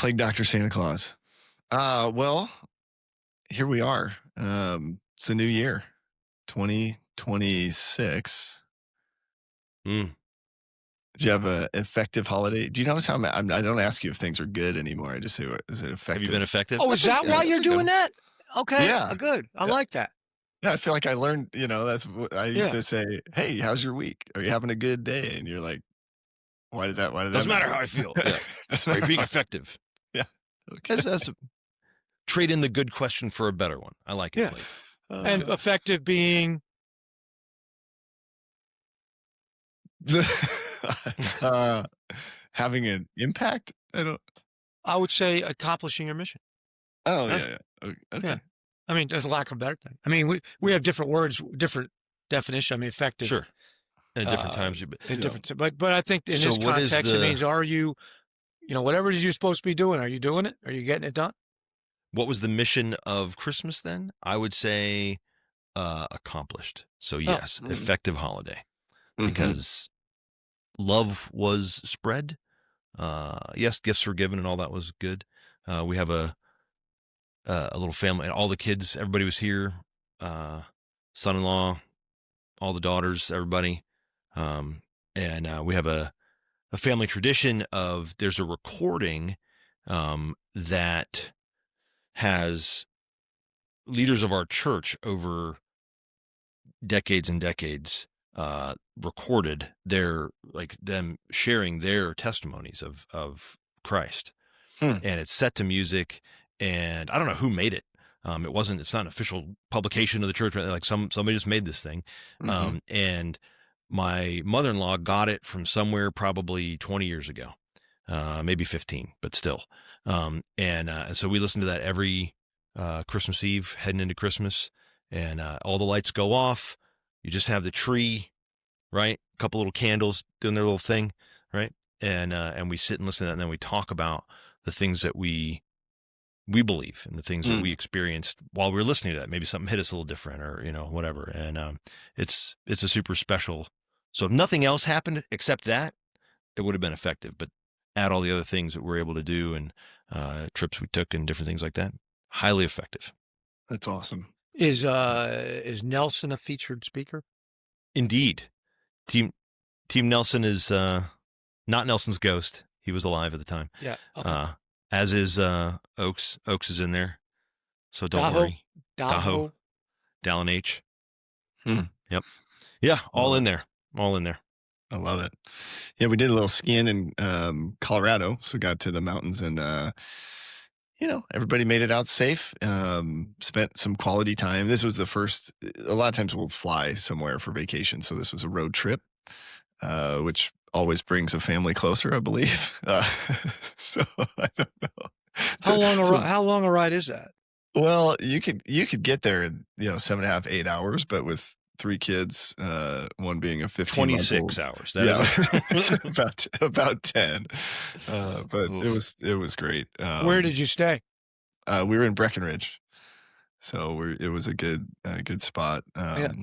Plague Doctor Santa Claus. Well, here we are. It's a new year, 2026. Mm. Did you have a effective holiday? Do you notice how I don't ask you if things are good anymore. I just say, is it effective? Have you been effective? Oh, is that why you're doing that? Okay, Yeah. good. I Yeah. like that. Yeah, I feel like I learned, that's what I used Yeah. to say, hey, how's your week? Are you having a good day? And you're like, why does that Doesn't matter how I feel. Yeah. Are you being effective? Yeah. Okay. That's trade in the good question for a better one. I like it, Yeah. Blake. And effective being having an impact? I would say accomplishing your mission. Oh, Huh? yeah. Okay. Yeah. I mean, there's a lack of a better thing. I mean, we have different words, different definition. I mean, effective. Sure. At different times. But I think in this context, it means, are you, whatever it is you're supposed to be doing, are you doing it? Are you getting it done? What was the mission of Christmas then? I would say accomplished. So yes, effective holiday. Because love was spread. Yes, gifts were given and all that was good. We have a little family, and all the kids, everybody was here. Son-in-law, all the daughters, everybody. And we have a family tradition of there's a recording that has leaders of our church over decades and decades recorded them sharing their testimonies of Christ. And it's set to music, and I don't know who made it. It's not an official publication of the church. Like somebody just made this thing. And my mother-in-law got it from somewhere probably 20 years ago, maybe 15, but still. And so we listen to that every Christmas Eve heading into Christmas, and all the lights go off. You just have the tree, right? A couple little candles doing their little thing, right? And we sit and listen to that, and then we talk about the things that we believe and the things that we experienced while we were listening to that. Maybe something hit us a little different, or whatever. And it's a super special. So if nothing else happened except that, it would have been effective. But add all the other things that we're able to do, and trips we took and different things like that, highly effective. That's awesome. Is Nelson a featured speaker? Indeed. Team Nelson is not Nelson's ghost. He was alive at the time. Yeah. Okay. As is Oaks. Oaks is in there. So don't worry. Daho. Dallin H. Yep. Yeah, all in there. All in there. I love it. Yeah, we did a little skiing in Colorado, so got to the mountains, and everybody made it out safe. Spent some quality time. This was the first. A lot of times we'll fly somewhere for vacation, so this was a road trip, which always brings a family closer, I believe. So I don't know. How long a ride is that? Well, you could get there in 7.5, 8 hours, but with 3 kids, one being a 26 hours. That is about 10. But it was great. Where did you stay? We were in Breckenridge, so it was a good spot. It's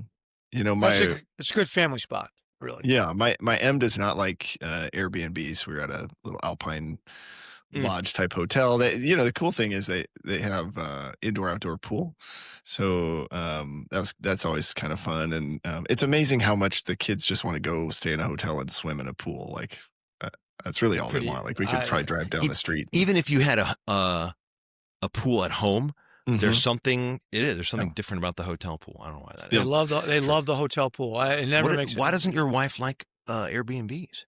a good family spot, really. Yeah, my M does not like Airbnbs. We were at a little alpine lodge type hotel. The cool thing is they have indoor outdoor pool, so that's always kind of fun. And it's amazing how much the kids just want to go stay in a hotel and swim in a pool. Like that's really all they want. Like we could probably drive down the street. Even if you had a pool at home, there's something different about the hotel pool. I don't know why that is. They love the hotel pool. Why doesn't your wife like Airbnbs?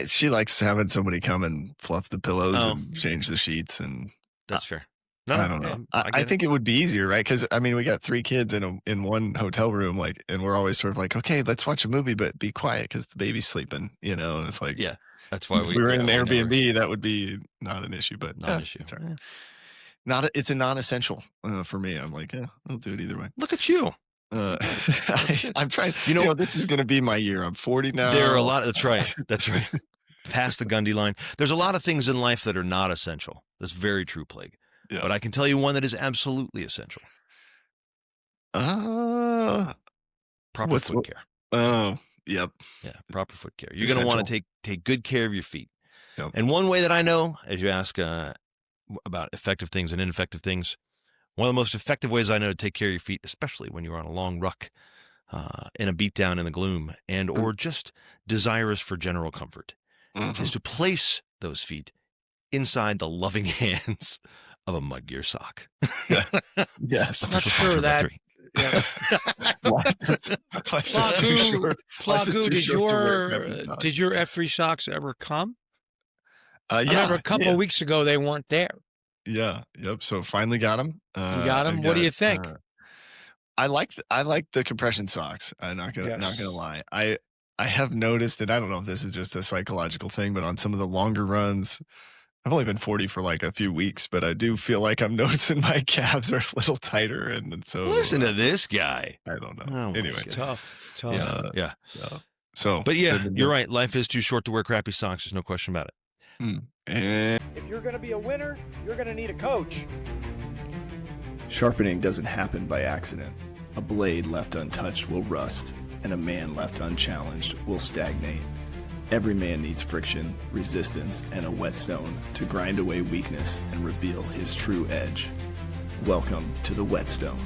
She likes having somebody come and fluff the pillows and change the sheets, and that's fair. I don't know. I think it would be easier, right? Because we got 3 kids in one hotel room, and we're always sort of like, okay, let's watch a movie, but be quiet because the baby's sleeping, and it's like, yeah, that's why if we were in an Airbnb, that would be not an issue, but not an issue. It's all right. It's a non-essential for me. I'm like, I'll do it either way. Look at you. I'm trying. This is going to be my year. I'm 40 now. There are a lot. That's right. That's right. Past the Gundy line. There's a lot of things in life that are not essential. That's very true, Plague. Yeah. But I can tell you one that is absolutely essential. Proper foot care. Oh, yep. Yeah, proper foot care. You're going to want to take good care of your feet. Yep. And one way that I know, as you ask about effective things and ineffective things, one of the most effective ways I know to take care of your feet, especially when you're on a long ruck, in a beatdown in the gloom, and or just desirous for general comfort, is to place those feet inside the loving hands of a mud gear sock. Yes. Not sure that. Yes. Life is too short. Life is too short to wear crappy socks. Did your F3 socks ever come? Yeah. I remember a couple of weeks ago they weren't there. Yeah. Yep. So finally got them. You got them. What do you think? I like the compression socks. I'm not gonna lie. I have noticed, and I don't know if this is just a psychological thing, but on some of the longer runs, I've only been 40 for like a few weeks, but I do feel like I'm noticing my calves are a little tighter, and so listen to this guy. I don't know. Oh, anyway, tough. Yeah. So, but yeah, you're right. Life is too short to wear crappy socks. There's no question about it. And if you're going to be a winner, you're going to need a coach. Sharpening doesn't happen by accident. A blade left untouched will rust, and a man left unchallenged will stagnate. Every man needs friction, resistance, and a whetstone to grind away weakness and reveal his true edge. Welcome to the Whetstone,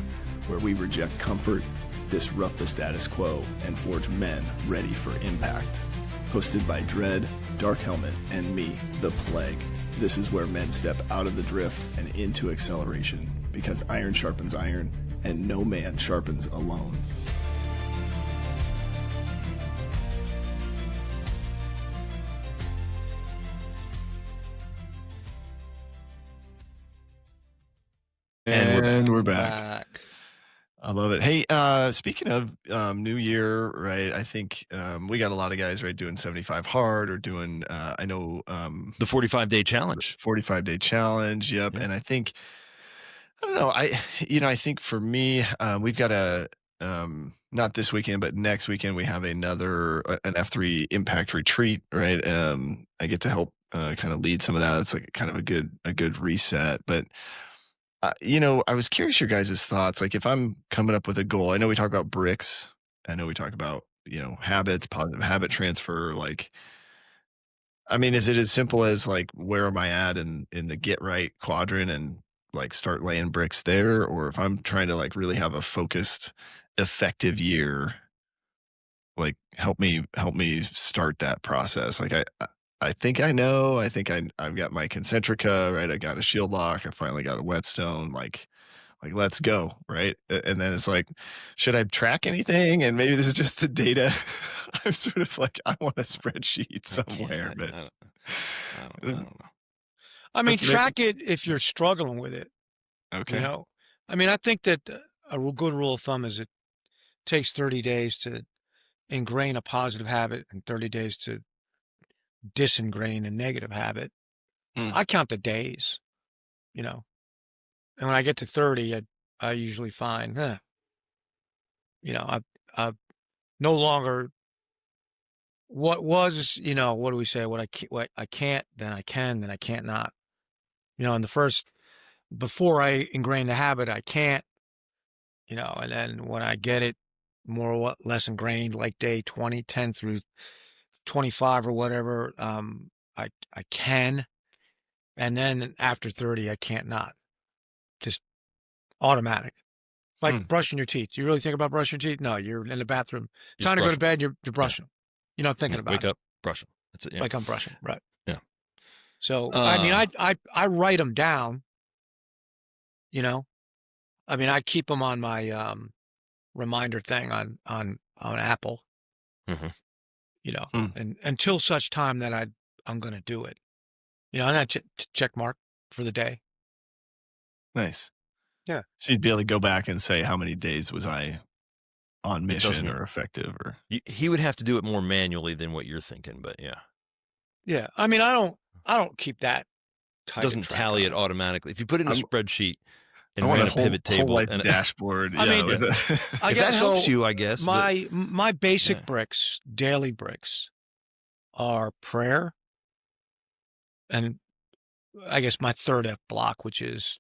where we reject comfort, disrupt the status quo, and forge men ready for impact. Hosted by Dredd, Dark Helmet, and me, the Plague. This is where men step out of the drift and into acceleration, because iron sharpens iron, and no man sharpens alone. And we're back. I love it. Hey, speaking of New Year, right? I think we got a lot of guys right doing 75 hard or doing I know the 45-day challenge. 45-day challenge. Yep. Yeah. And I think I don't know. I think for me, we've got a not this weekend, but next weekend we have an F3 impact retreat, right? I get to help kind of lead some of that. It's like kind of a good reset, but. I was curious your guys' thoughts. Like if I'm coming up with a goal, I know we talk about bricks. I know we talk about, habits, positive habit transfer. Like, I mean, is it as simple as like, where am I at in the get right quadrant and like start laying bricks there? Or if I'm trying to like really have a focused, effective year, like help me start that process. Like I think I know. I think I've got my concentrica, right? I got a shield lock. I finally got a whetstone. Like let's go, right? And then it's like, should I track anything? And maybe this is just the data. I'm sort of like, I want a spreadsheet somewhere, but I don't know. I mean, track it if you're struggling with it. Okay. I mean, I think that a good rule of thumb is it takes 30 days to ingrain a positive habit and 30 days to disingrain a negative habit. I count the days, and when I get to 30, I usually find, I've no longer what was, what do we say? What I can't, then I can, then I can't not. In the first, before I ingrain the habit, I can't, and then when I get it more or less ingrained, like day 20, 10 through 25 or whatever, I can, and then after 30 I can't not. Just automatic, like brushing your teeth. Do you really think about brushing your teeth? No, you're in the bathroom trying to go to bed, you're brushing them. You're not thinking about it. Wake up, brush them. That's it. Yeah. Like I'm brushing, right? Yeah. So I mean, I write them down. I mean, I keep them on my reminder thing on Apple. Mm-hmm. And until such time that I'm going to do it, and I check mark for the day. Nice. Yeah. So you'd be able to go back and say, how many days was I on mission or effective? Or he would have to do it more manually than what you're thinking, but yeah. Yeah. I mean, I don't keep that tight. It doesn't tally it automatically. If you put it in a spreadsheet and I want ran a pivot table and a dashboard. I mean, if that helps you, I guess. My basic bricks, daily bricks, are prayer, and I guess my third F block, which is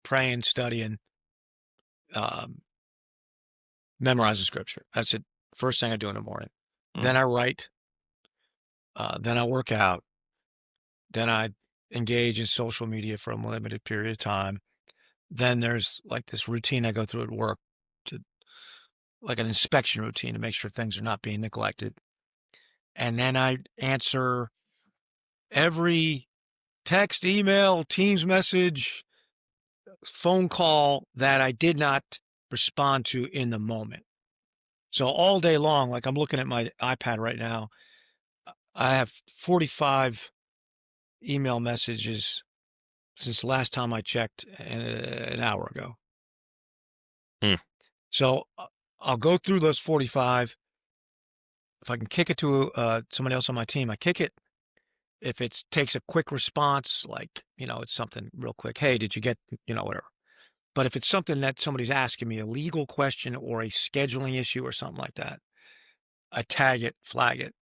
praying, studying, memorizing scripture. That's it. First thing I do in the morning. Then I write. Then I work out. Then I engage in social media for a limited period of time. Then there's like this routine I go through at work, to like an inspection routine to make sure things are not being neglected. And then I answer every text, email, Teams message, phone call that I did not respond to in the moment. So all day long, like I'm looking at my iPad right now, I have 45 email messages since the last time I checked an hour ago. Hmm. So I'll go through those 45. If I can kick it to somebody else on my team, I kick it. If it takes a quick response, like, it's something real quick. Hey, did you get, whatever. But if it's something that somebody's asking me, a legal question or a scheduling issue or something like that, I tag it, flag it,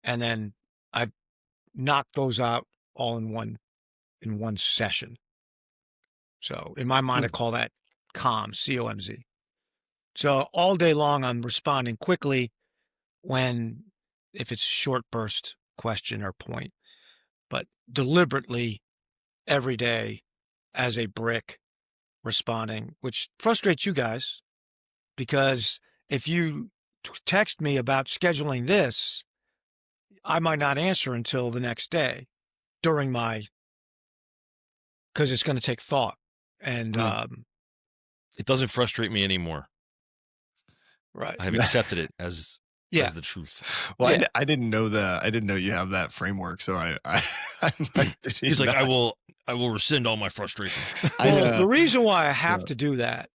and then I knock those out all in one session. So in my mind, I call that COMZ, C-O-M-Z. So all day long, I'm responding quickly if it's a short burst question or point, but deliberately every day as a brick responding, which frustrates you guys because if you text me about scheduling this, I might not answer until the next day because it's going to take thought. And, it doesn't frustrate me anymore. right. I have accepted it as the truth. Well, yeah. I didn't know you have that framework. So I'm like, he's like, I will rescind all my frustration. Well, the reason why I have to do that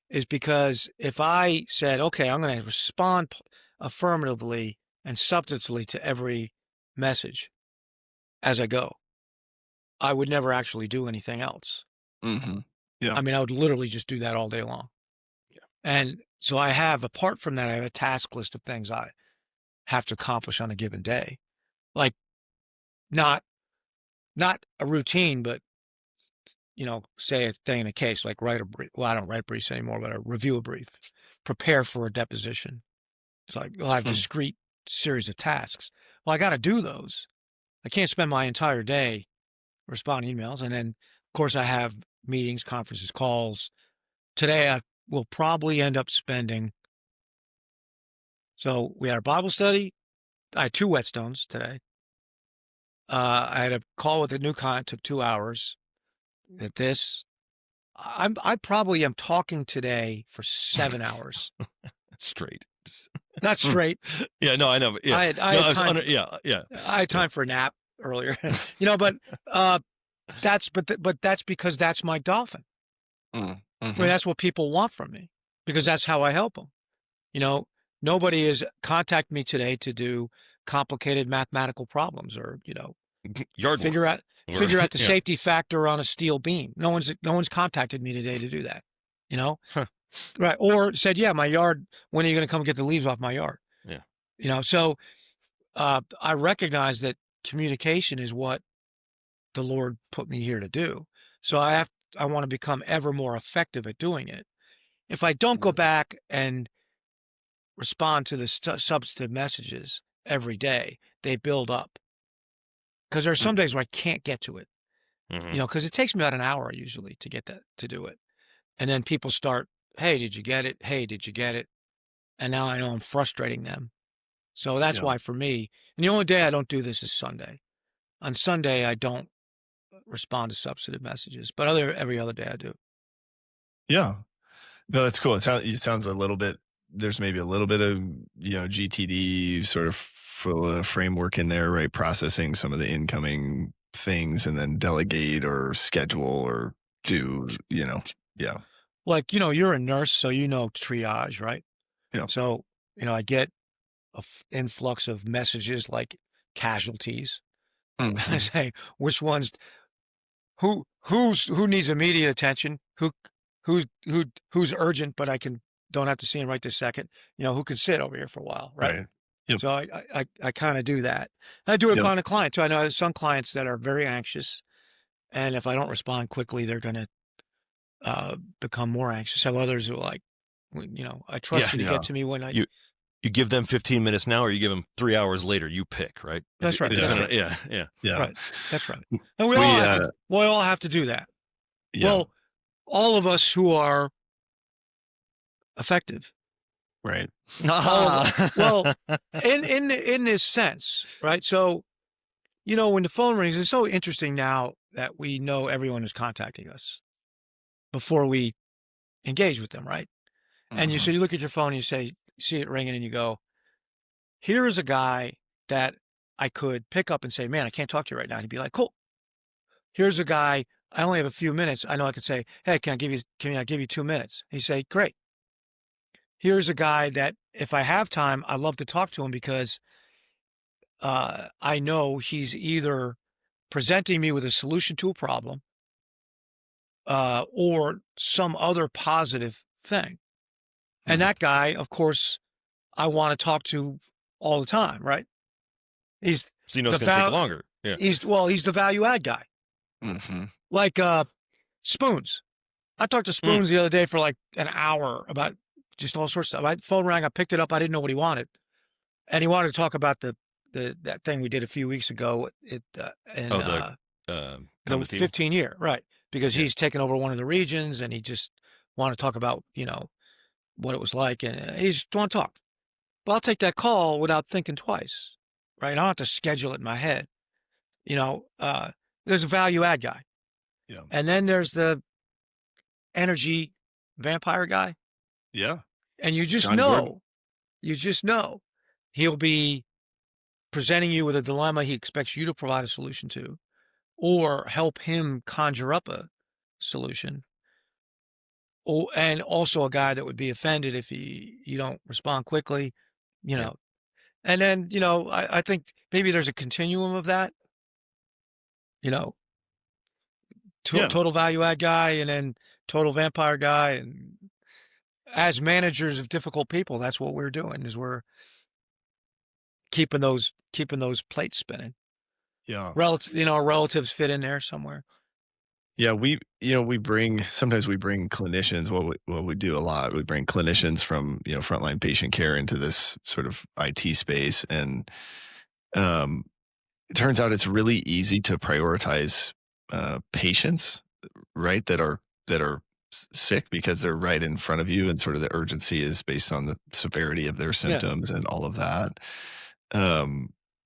is because if I said, okay, I'm going to respond affirmatively and substantively to every message as I go, I would never actually do anything else. Mm-hmm. Yeah. I mean, I would literally just do that all day long. Yeah. And so apart from that, I have a task list of things I have to accomplish on a given day. Like not a routine, but say a thing in a case, like write a brief. Well, I don't write briefs anymore, but I review a brief, prepare for a deposition. It's like, I have a discrete series of tasks. Well, I got to do those. I can't spend my entire day responding emails. And then, of course, I have meetings, conferences, calls. Today, I will probably end up spending. So we had a Bible study. I had 2 Whetstones today. I had a call with a new client, took 2 hours. At this, I probably am talking today for 7 hours. Straight. Not straight. Yeah, no, I know. Yeah, I had time. I had time for a nap earlier. But that's because that's my dolphin. Mm-hmm. I mean, that's what people want from me because that's how I help them. Nobody has contacted me today to do complicated mathematical problems or yard figure work. out the safety factor on a steel beam. No one's contacted me today to do that. Huh. Right. Or said, yeah, my yard, when are you going to come get the leaves off my yard? Yeah. So I recognize that communication is what the Lord put me here to do. So I want to become ever more effective at doing it. If I don't go back and respond to the substantive messages every day, they build up. Because there are some days where I can't get to it, because it takes me about an hour usually to get to do it. And then people start, hey, did you get it? Hey, did you get it? And now I know I'm frustrating them. So that's why for me, and the only day I don't do this is Sunday. On Sunday, I don't respond to substantive messages, but every other day I do. Yeah. No, that's cool. It sounds a little bit, there's maybe a little bit of, GTD sort of framework in there, right? Processing some of the incoming things and then delegate or schedule or do, yeah. Like, you're a nurse, so triage, right? Yeah. So, I get influx of messages like casualties. I say, which ones, who needs immediate attention? Who's urgent, but don't have to see him right this second. Who can sit over here for a while, right? Yep. So I kind of do that. I do it on a client too. I know some clients that are very anxious, and if I don't respond quickly, they're going to become more anxious. Some others are like, I trust you to get to me when you give them 15 minutes now, or you give them 3 hours later. You pick, right? That's right. That's right. Yeah. Right. That's right. And we all have to do that. Yeah. Well, all of us who are effective. Right. Well, in this sense, right? So, when the phone rings, it's so interesting now that we know everyone is contacting us before we engage with them, right? And Mm-hmm. you look at your phone and you see it ringing and you go, here is a guy that I could pick up and say, man, I can't talk to you right now. And he'd be like, cool. Here's a guy, I only have a few minutes. I know I could say, hey, can I give you 2 minutes? He'd say, great. Here's a guy that if I have time, I love to talk to him because I know he's either presenting me with a solution to a problem or some other positive thing. And that guy, of course, I want to talk to all the time, right? He's so it's going to take longer. Yeah. He's the value add guy. Mm-hmm. Like Spoons. I talked to Spoons the other day for like an hour about just all sorts of stuff. My phone rang, I picked it up, I didn't know what he wanted. And he wanted to talk about that thing we did a few weeks ago the 15-year, right? Because he's taken over one of the regions and he just wanted to talk about, what it was like, and he just want to talk. But I'll take that call without thinking twice, right? I don't have to schedule it in my head. There's a value add guy. Yeah. And then there's the energy vampire guy. Yeah. And you just John Gordon. know he'll be presenting you with a dilemma he expects you to provide a solution to, or help him conjure up a solution. Oh, and also a guy that would be offended if you don't respond quickly, And then, I think maybe there's a continuum of that, total value add guy and then total vampire guy. And as managers of difficult people, that's what we're doing, is we're keeping those plates spinning. Yeah. Our relatives fit in there somewhere. Yeah, sometimes we bring clinicians. What we do a lot, we bring clinicians from, frontline patient care into this sort of IT space. And it turns out it's really easy to prioritize patients, right, that are sick because they're right in front of you, and sort of the urgency is based on the severity of their symptoms and all of that.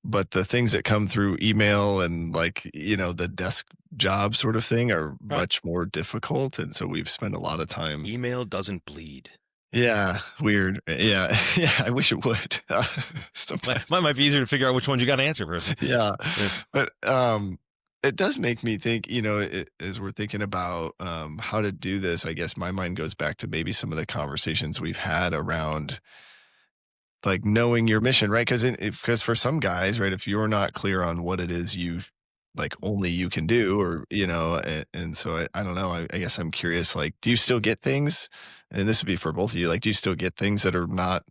But the things that come through email and the desk job sort of thing are much more difficult. And so we've spent a lot of time. Email doesn't bleed. Yeah. Weird. Yeah. Yeah. I wish it would. Sometimes Mine might be easier to figure out which ones you got to answer first. Yeah. But it does make me think, as we're thinking about how to do this, I guess my mind goes back to maybe some of the conversations we've had around like knowing your mission, right? Because for some guys, right, if you're not clear on what it is only you can do, or, and so I don't know, I guess I'm curious, do you still get things? And this would be for both of you. Do you still get things that are not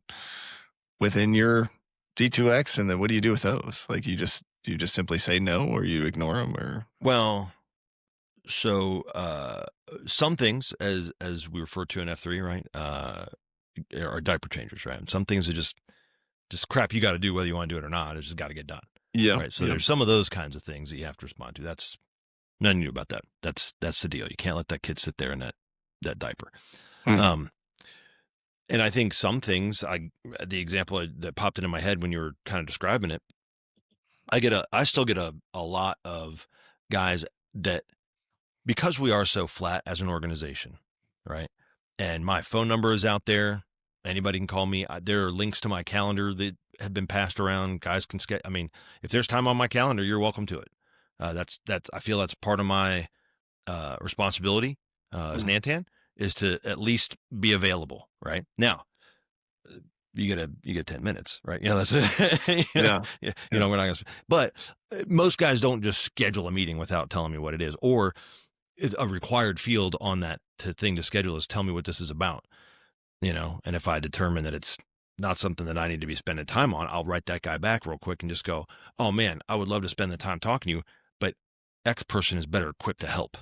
within your D2X? And then what do you do with those? Do you just simply say no, or you ignore them, or? Well, so some things, as we refer to in F3, right, are diaper changers, right? And some things are just crap you got to do whether you want to do it or not. It's just got to get done. Yeah. Right. So there's some of those kinds of things that you have to respond to. That's nothing new about that. That's the deal. You can't let that kid sit there in that diaper. And I think some things, the example that popped into my head when you were kind of describing it, I still get a lot of guys that, because we are so flat as an organization, right? And my phone number is out there. Anybody can call me. There are links to my calendar that have been passed around. Guys can I mean, if there's time on my calendar, you're welcome to it. I feel that's part of my responsibility as Nantan, is to at least be available. Right now, you get 10 minutes, right? That's we're not gonna. But most guys don't just schedule a meeting without telling me what it is, or it's a required field on that thing to schedule is tell me what this is about. And if I determine that it's not something that I need to be spending time on, I'll write that guy back real quick and just go, oh man, I would love to spend the time talking to you, but X person is better equipped to help.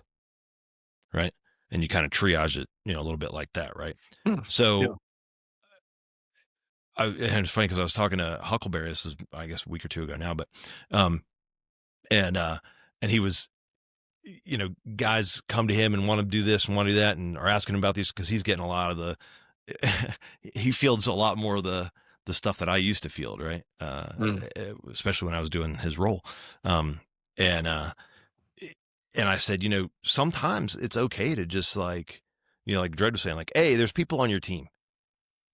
Right. And you kind of triage it, a little bit like that. Right. So and it's funny because I was talking to Huckleberry. This is, I guess, a week or two ago now, but, um, and he was, guys come to him and want to do this and want to do that, and are asking him about these because he's getting a lot of the, he fields a lot more of the stuff that I used to field, right? Especially when I was doing his role, and I said, sometimes it's okay to just like, like Dredd was saying, like, hey, there's people on your team.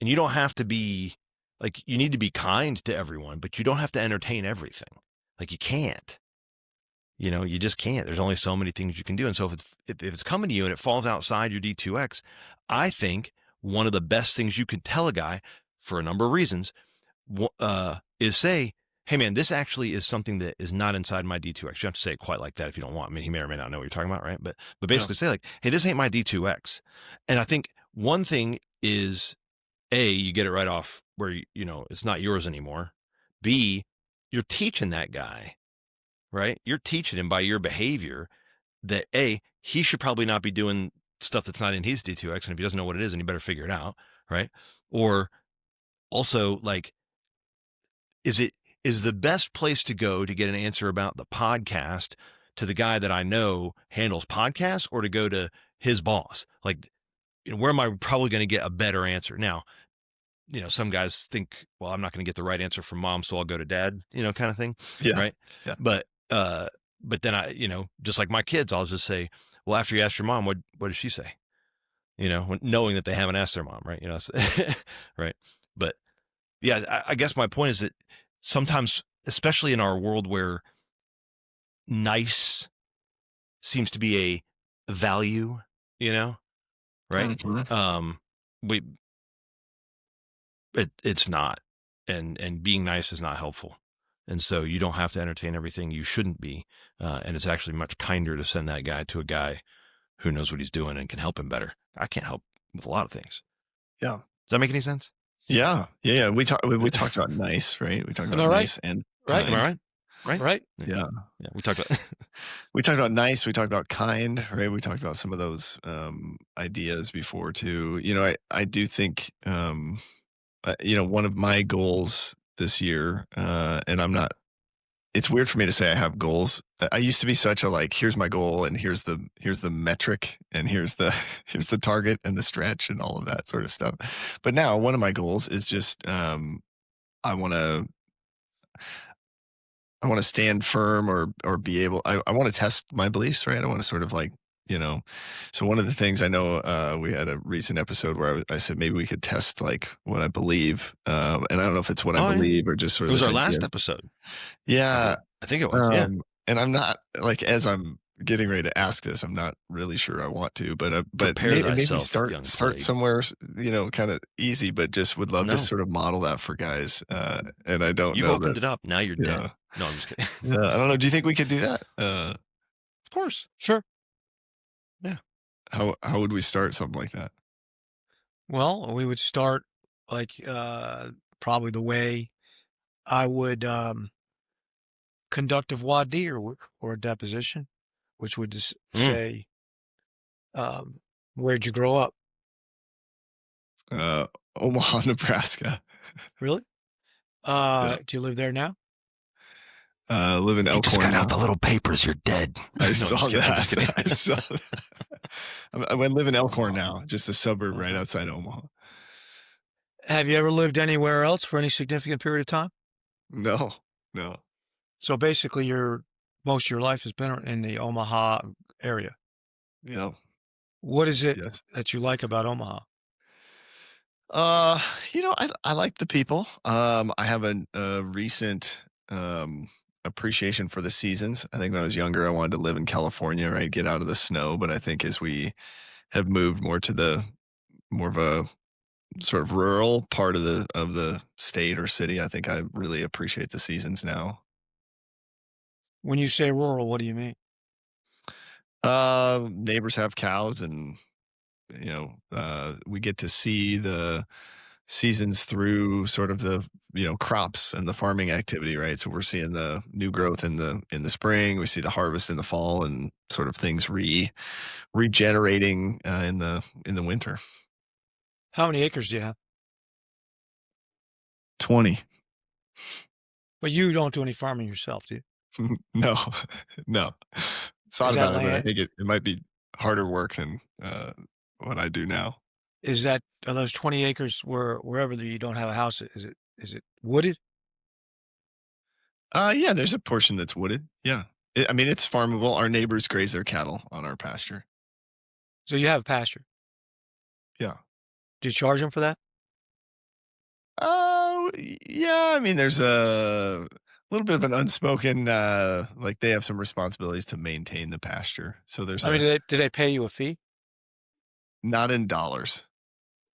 And you don't have to be like, you need to be kind to everyone, but you don't have to entertain everything. Like, you can't, you just can't. There's only so many things you can do. And so if it's coming to you and it falls outside your D2X, I think one of the best things you can tell a guy for a number of reasons is say, hey man, this actually is something that is not inside my D2X. You don't have to say it quite like that if you don't want. I mean, he may or may not know what you're talking about, right? But basically say like, hey, this ain't my D2X. And I think one thing is, A, you get it right off where, it's not yours anymore. B, you're teaching that guy, right? You're teaching him by your behavior that A, he should probably not be doing stuff that's not in his D2X. And if he doesn't know what it is, then you better figure it out, right? Or also, like, is the best place to go to get an answer about the podcast to the guy that I know handles podcasts, or to go to his boss? Like, where am I probably going to get a better answer? Now, some guys think, well, I'm not going to get the right answer from mom, so I'll go to dad, kind of thing. Yeah. Right. Yeah. But then I, just like my kids, I'll just say, well, after you ask your mom, what does she say? Knowing that they haven't asked their mom, right? Right. But yeah, I guess my point is that sometimes, especially in our world where nice seems to be a value, right? Mhm. It's not, and being nice is not helpful. And so you don't have to entertain everything. You shouldn't be. And it's actually much kinder to send that guy to a guy who knows what he's doing and can help him better. I can't help with a lot of things. Yeah. Does that make any sense? Yeah. We talked about nice, right? We talked Am I about right? nice and Right? Am I kind. right? Right? Yeah. Yeah. We talked about, We talked about nice. We talked about kind, right? We talked about some of those ideas before too. I do think, one of my goals this year, and I'm not. It's weird for me to say I have goals. I used to be such a like, here's my goal, and here's the metric, and here's the here's the target and the stretch and all of that sort of stuff. But now one of my goals is just I want to stand firm, or be able. I want to test my beliefs, right? I want to sort of like, so one of the things I know, we had a recent episode where I said maybe we could test like what I believe, and I don't know if it's what Oh, I yeah. believe or just sort it of was this our last idea. episode. Yeah, I think it was. Yeah. and I'm not like, as I'm getting ready to ask this, I'm not really sure I want to, but Prepare maybe thyself, young start slave. somewhere, kind of easy, but just would love No. to sort of model that for guys. And I don't You've know opened that. it up. Now you're dead. Yeah. No, I'm just kidding. Yeah, I don't know. Do you think we could do that? Of course. Sure. How would we start something like that? Well, we would start like probably the way I would conduct a voir dire or a deposition, which would just say, where'd you grow up? Omaha, Nebraska. Really? Yeah. Do you live there now? Live in Elkhorn. You just got now. out the little papers. You're dead. I No, saw I'm just kidding. that. I saw that. I live in Elkhorn now, just a suburb right outside Omaha. Have you ever lived anywhere else for any significant period of time? No. So basically, most of your life has been in the Omaha area. Yeah. What is it Yes. that you like about Omaha? I like the people. I have a recent appreciation for the seasons. I think when I was younger, I wanted to live in California, right? Get out of the snow. But I think as we have moved more to more of a sort of rural part of the state or city, I think I really appreciate the seasons now. When you say rural, what do you mean? Neighbors have cows, and we get to see the seasons through sort of the crops and the farming activity, right? So we're seeing the new growth in the spring, we see the harvest in the fall, and sort of things regenerating in the winter. How many acres do you have? 20. But you don't do any farming yourself, do you? No, no. Thought Is that about it, but I land? think it might be harder work than what I do now. Are those 20 acres wherever you don't have a house? Is it wooded? Yeah, there's a portion that's wooded. Yeah. I mean, it's farmable. Our neighbors graze their cattle on our pasture. So you have pasture. Yeah. Do you charge them for that? Oh, yeah. I mean, there's a little bit of an unspoken, like they have some responsibilities to maintain the pasture. So there's I mean, do they pay you a fee? not in dollars.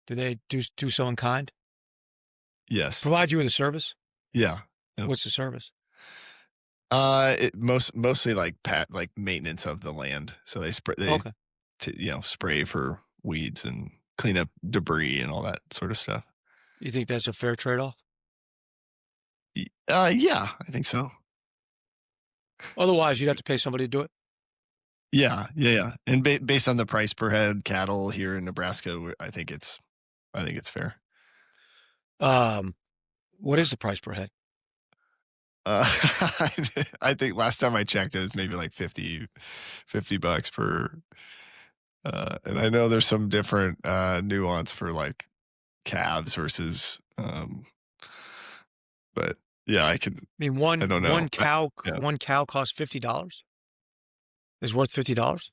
Do they do so in kind? Yes. Provide you with a service? Yeah. Yep. What's the service? Mostly like maintenance of the land. So they Okay. spray for weeds and clean up debris and all that sort of stuff. You think that's a fair trade-off? Yeah, I think so. Otherwise, you'd have to pay somebody to do it. Yeah. And based on the price per head cattle here in Nebraska, I think it's fair. What is the price per head? I think last time I checked, it was maybe like $50 per. And I know there's some different nuance for like calves versus, but yeah, I mean, I don't know. One cow costs $50. Is worth $50.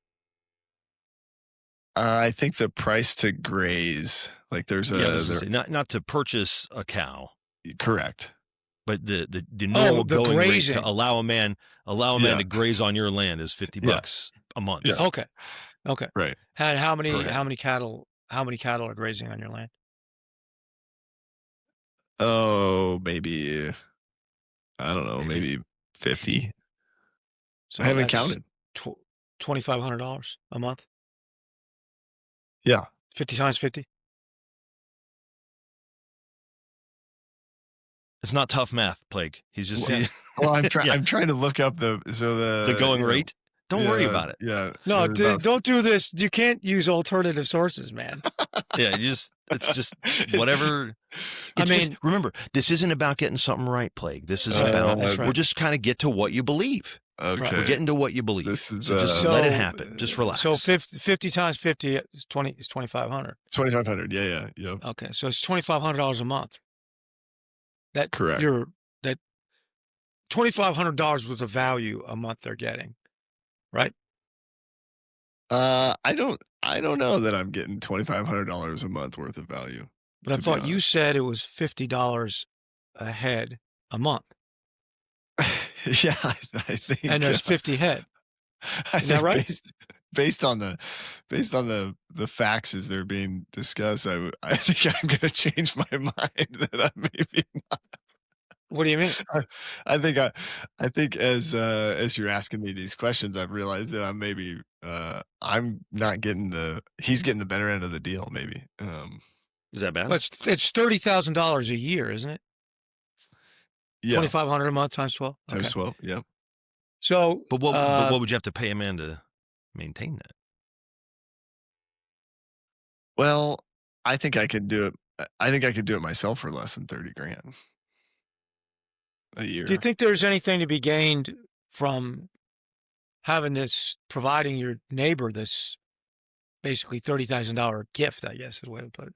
I think the price to graze, like there's not to purchase a cow. Correct. But the normal going grazing rate to allow a man to graze on your land is $50 a month. Yeah. Okay. Right. And how many cattle are grazing on your land? Oh, maybe I don't know, maybe 50. So I haven't counted. $2,500 a month. Yeah. 50 times 50. It's not tough math, Plague. He's just well, I'm trying to look up the going rate. Don't worry about it. Yeah. No, don't do this. You can't use alternative sources, man. Yeah, it's just whatever. Remember, this isn't about getting something right, Plague. This is about we'll just kind of get to what you believe. Okay. We're getting to what you believe. This is, so just let it happen. Just relax. So 50 times 50 is 2,500. 2,500. Yeah. Yep. Okay, so it's $2,500 a month. Correct. That $2,500 was the value a month they're getting, right? I don't know that I'm getting $2,500 a month worth of value. But I thought you said it was $50 a head a month. Yeah, I think. And there's 50 head. Is that right? Based on the facts as they're being discussed, I think I'm going to change my mind that I maybe not. What do you mean? I think as you're asking me these questions, I've realized that I'm not getting he's getting the better end of the deal. Maybe. Is that bad? Well, it's $30,000 a year, isn't it? Yeah. $2,500 a month times 12. Times 12. Yep. So, but what would you have to pay a man to maintain that? Well, I think I could do it. I think I could do it myself for less than $30,000 a year. Do you think there's anything to be gained from providing your neighbor this basically $30,000 gift, I guess is the way to put it?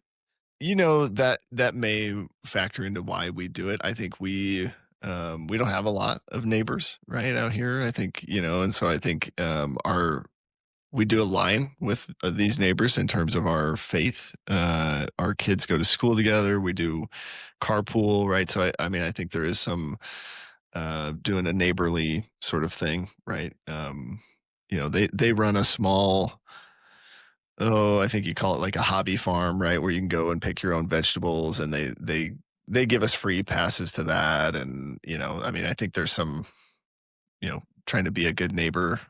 You know, that may factor into why we do it. I think we don't have a lot of neighbors right out here. I think, and so I think we do align with these neighbors in terms of our faith. Our kids go to school together. We do carpool, right? So I mean, I think there is some doing a neighborly sort of thing, right? They run a small, I think you call it like a hobby farm, right? Where you can go and pick your own vegetables, and they give us free passes to that. And, I mean, I think there's some, trying to be a good neighbor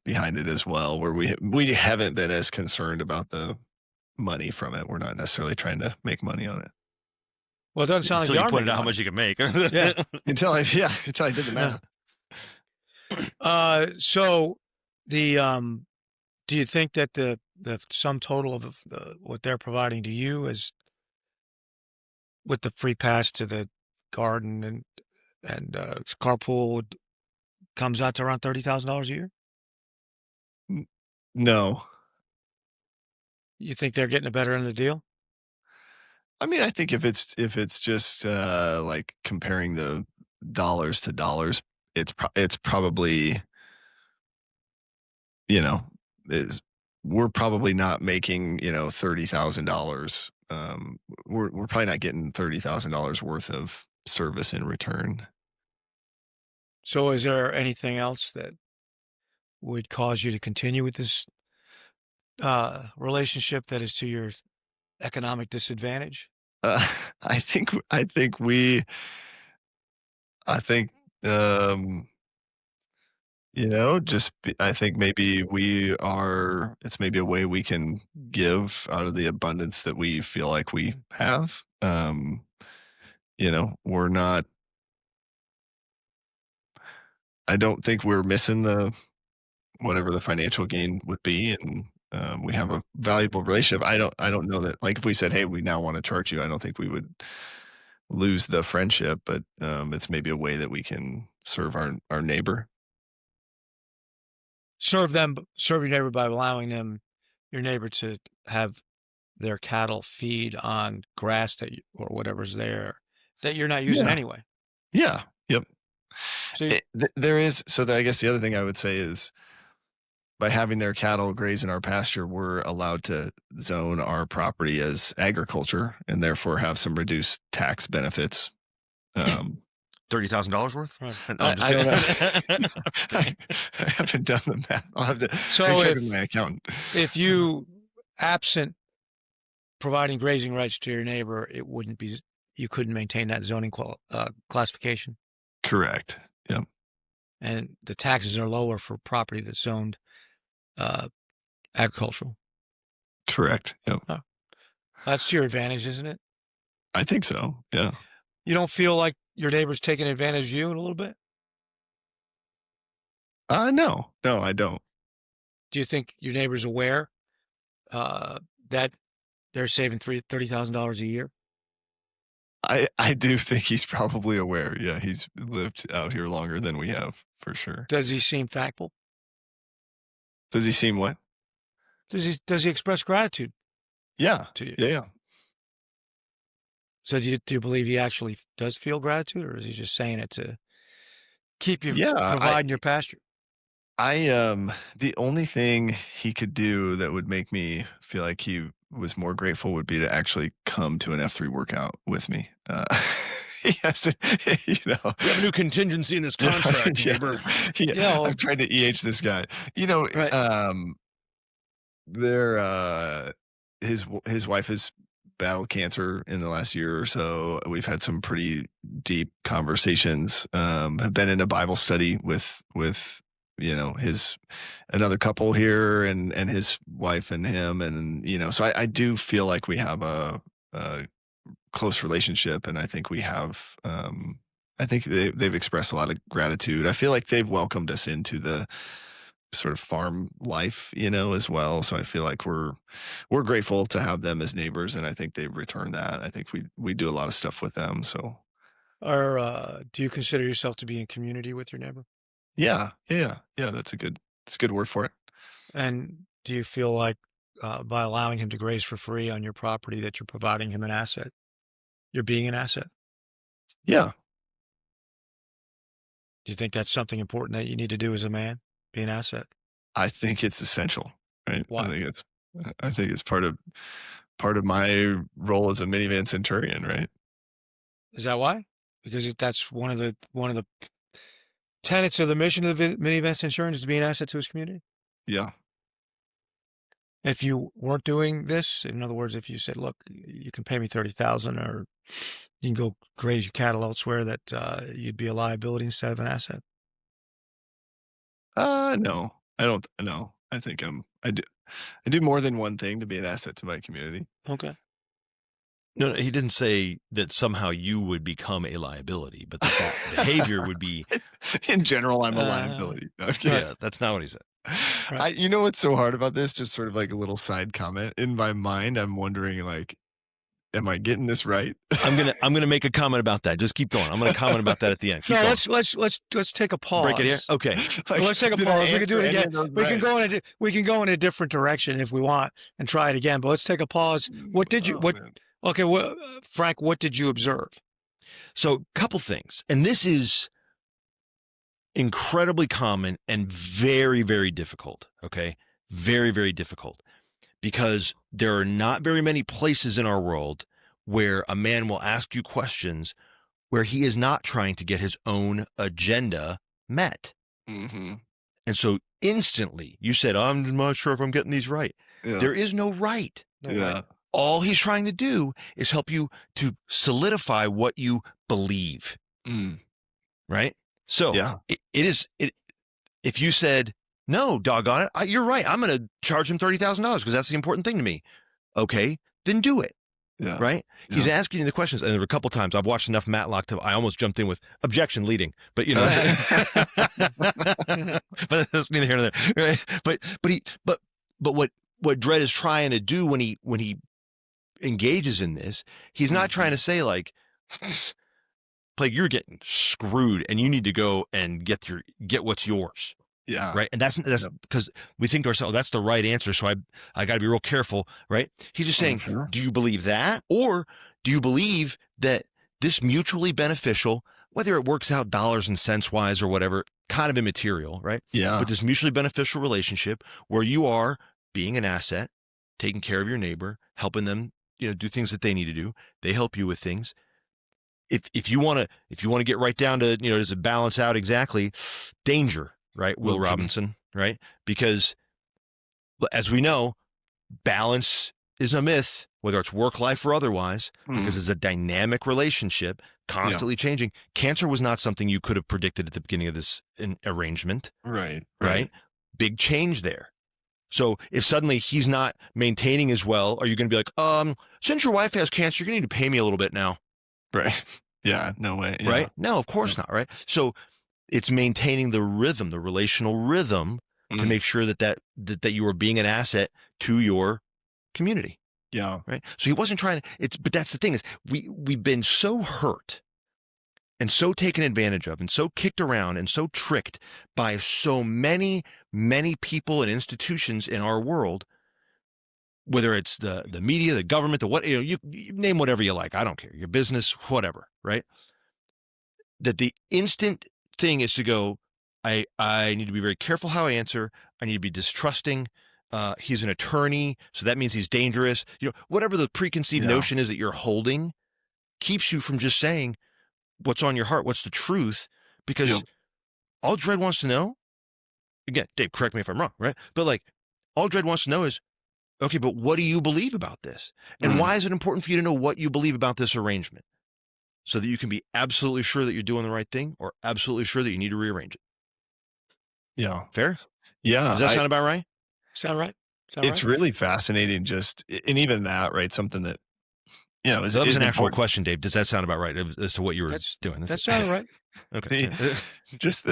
behind it as well, where we haven't been as concerned about the money from it. We're not necessarily trying to make money on it. Well, it doesn't sound until like you pointed out how much you can make. Yeah. until I did the math. So do you think that the sum total of what they're providing to you is with the free pass to the garden and carpool comes out to around $30,000 a year? No. You think they're getting a better end of the deal? I mean, I think if it's just like comparing the dollars to dollars, it's probably, you know, is we're probably not making, $30,000. We're probably not getting $30,000 worth of service in return. So is there anything else that would cause you to continue with this relationship that is to your economic disadvantage? Uh, I think, um, I think maybe it's maybe a way we can give out of the abundance that we feel like we have. We're not, I don't think we're missing whatever the financial gain would be. And, we have a valuable relationship. I don't know that, like, if we said, hey, we now want to charge you, I don't think we would lose the friendship, but, it's maybe a way that we can serve our neighbor. Serve your neighbor by allowing your neighbor to have their cattle feed on grass or whatever's there that you're not using Yeah. anyway. Yeah. Yep. So I guess the other thing I would say is by having their cattle graze in our pasture, we're allowed to zone our property as agriculture and therefore have some reduced tax benefits. $30,000 worth? Right. No, I'm just I don't kidding. know. I haven't done the math. I'll have to So check with my accountant. if you absent providing grazing rights to your neighbor, you couldn't maintain that zoning classification, Correct. Yep. and the taxes are lower for property that's zoned agricultural. Correct. Yep. That's to your advantage, isn't it? I think so. Yeah. You don't feel like your neighbor's taking advantage of you in a little bit? No, I don't. Do you think your neighbor's aware that they're saving $30,000 a year? I do think he's probably aware. Yeah, he's lived out here longer than we have, for sure. Does he seem thankful? Does he seem what? Does he express gratitude Yeah. to you? Yeah. So do you believe he actually does feel gratitude, or is he just saying it to keep you Yeah. providing your pasture? The only thing he could do that would make me feel like he was more grateful would be to actually come to an F3 workout with me. Yes, We have a new contingency in this contract, yeah, neighbor. yeah. I've tried to EH this guy. Right. His wife has battled cancer in the last year or so. We've had some pretty deep conversations. Have been in a Bible study with his another couple here and his wife and him, and so I do feel like we have a close relationship, and I think we have I think they've expressed a lot of gratitude. I feel like they've welcomed us into the sort of farm life, as well. So I feel like we're grateful to have them as neighbors, and I think they return that. I think we do a lot of stuff with them. So Or do you consider yourself to be in community with your neighbor? yeah. That's a good word for it. And do you feel like by allowing him to graze for free on your property that you're providing him an asset? You're being an asset. Yeah. Do you think that's something important that you need to do as a man? Be an asset? I think it's essential, right? Why? I think it's part of my role as a minivan centurion, right? Is that why? Because that's one of the tenets of the mission of the minivan insurance is to be an asset to his community. Yeah. If you weren't doing this, in other words, if you said, "Look, you can pay me $30,000, or you can go graze your cattle elsewhere," that you'd be a liability instead of an asset. No, I don't. No, I think I do more than one thing to be an asset to my community. Okay. No, he didn't say that somehow you would become a liability, but that behavior would be. In general, I'm a liability. No, I'm kidding. Yeah, that's not what he said. Right. What's so hard about this? Just sort of like a little side comment. In my mind, I'm wondering, like, am I getting this right? I'm gonna make a comment about that. Just keep going. I'm gonna comment about that at the end. Keep No, going. let's take a pause. Break it here. Okay. Like, Let's take a did I pause. We can do it answer any again. of those We can go in a different direction if we want and try it again. But let's take a pause. What did you? Oh, What? man. Okay, Frank, what did you observe? So, couple things, and this is incredibly common and very, very difficult. Okay, very, very difficult, because there are not very many places in our world where a man will ask you questions where he is not trying to get his own agenda met. Mm-hmm. And so instantly you said, I'm not sure if I'm getting these right. Yeah. There is no right. No, yeah. right. All he's trying to do is help you to solidify what you believe. Mm. Right. So Yeah. if you said, no, doggone it, you're right, I'm going to charge him $30,000 because that's the important thing to me. Okay, then do it. Yeah. Right. He's Yeah. asking you the questions. And there were a couple times I've watched enough Matlock I almost jumped in with objection leading, but you know, but that's neither here nor there. Right. But what Dredd is trying to do when he engages in this, he's not trying to say like, you're getting screwed and you need to go and get what's yours. Yeah. Right. And that's because we think to ourselves, that's the right answer. So I got to be real careful. Right. He's just saying, Sure. do you believe that? Or do you believe that this mutually beneficial, whether it works out dollars and cents wise or whatever, kind of immaterial, right? Yeah. But this mutually beneficial relationship where you are being an asset, taking care of your neighbor, helping them, do things that they need to do. They help you with things. If you want to get right down to, does it balance out exactly? Danger. Right, Will Robinson, right? Because as we know, balance is a myth, whether it's work life or otherwise, because it's a dynamic relationship, constantly changing. Cancer was not something you could have predicted at the beginning of this arrangement. Right. Big change there. So if suddenly he's not maintaining as well, are you going to be like, since your wife has cancer, you're going to need to pay me a little bit now? Right. Yeah. No way. Yeah. Right? No, of course not. Right. So it's maintaining the rhythm, the relational rhythm, to make sure that you are being an asset to your community. Yeah. Right. So he wasn't trying to, but that's the thing is we've been so hurt and so taken advantage of and so kicked around and so tricked by so many, many people and institutions in our world, whether it's the media, the government, you name whatever you like. I don't care. Your business, whatever. Right. That the instant thing is to go, I need to be very careful how I answer. I need to be distrusting. He's an attorney, so that means he's dangerous. Whatever the preconceived notion is that you're holding keeps you from just saying what's on your heart, what's the truth, because all Dredd wants to know, again, Dave, correct me if I'm wrong, right? But all Dredd wants to know is, okay, but what do you believe about this? And why is it important for you to know what you believe about this arrangement? So that you can be absolutely sure that you're doing the right thing or absolutely sure that you need to rearrange it. Yeah. Fair? Yeah. Does that sound about right? Sound right? It's really fascinating and even that, right? Something that, that was an actual question, Dave. Does that sound about right as to what you were doing? That sounded right. Okay. Just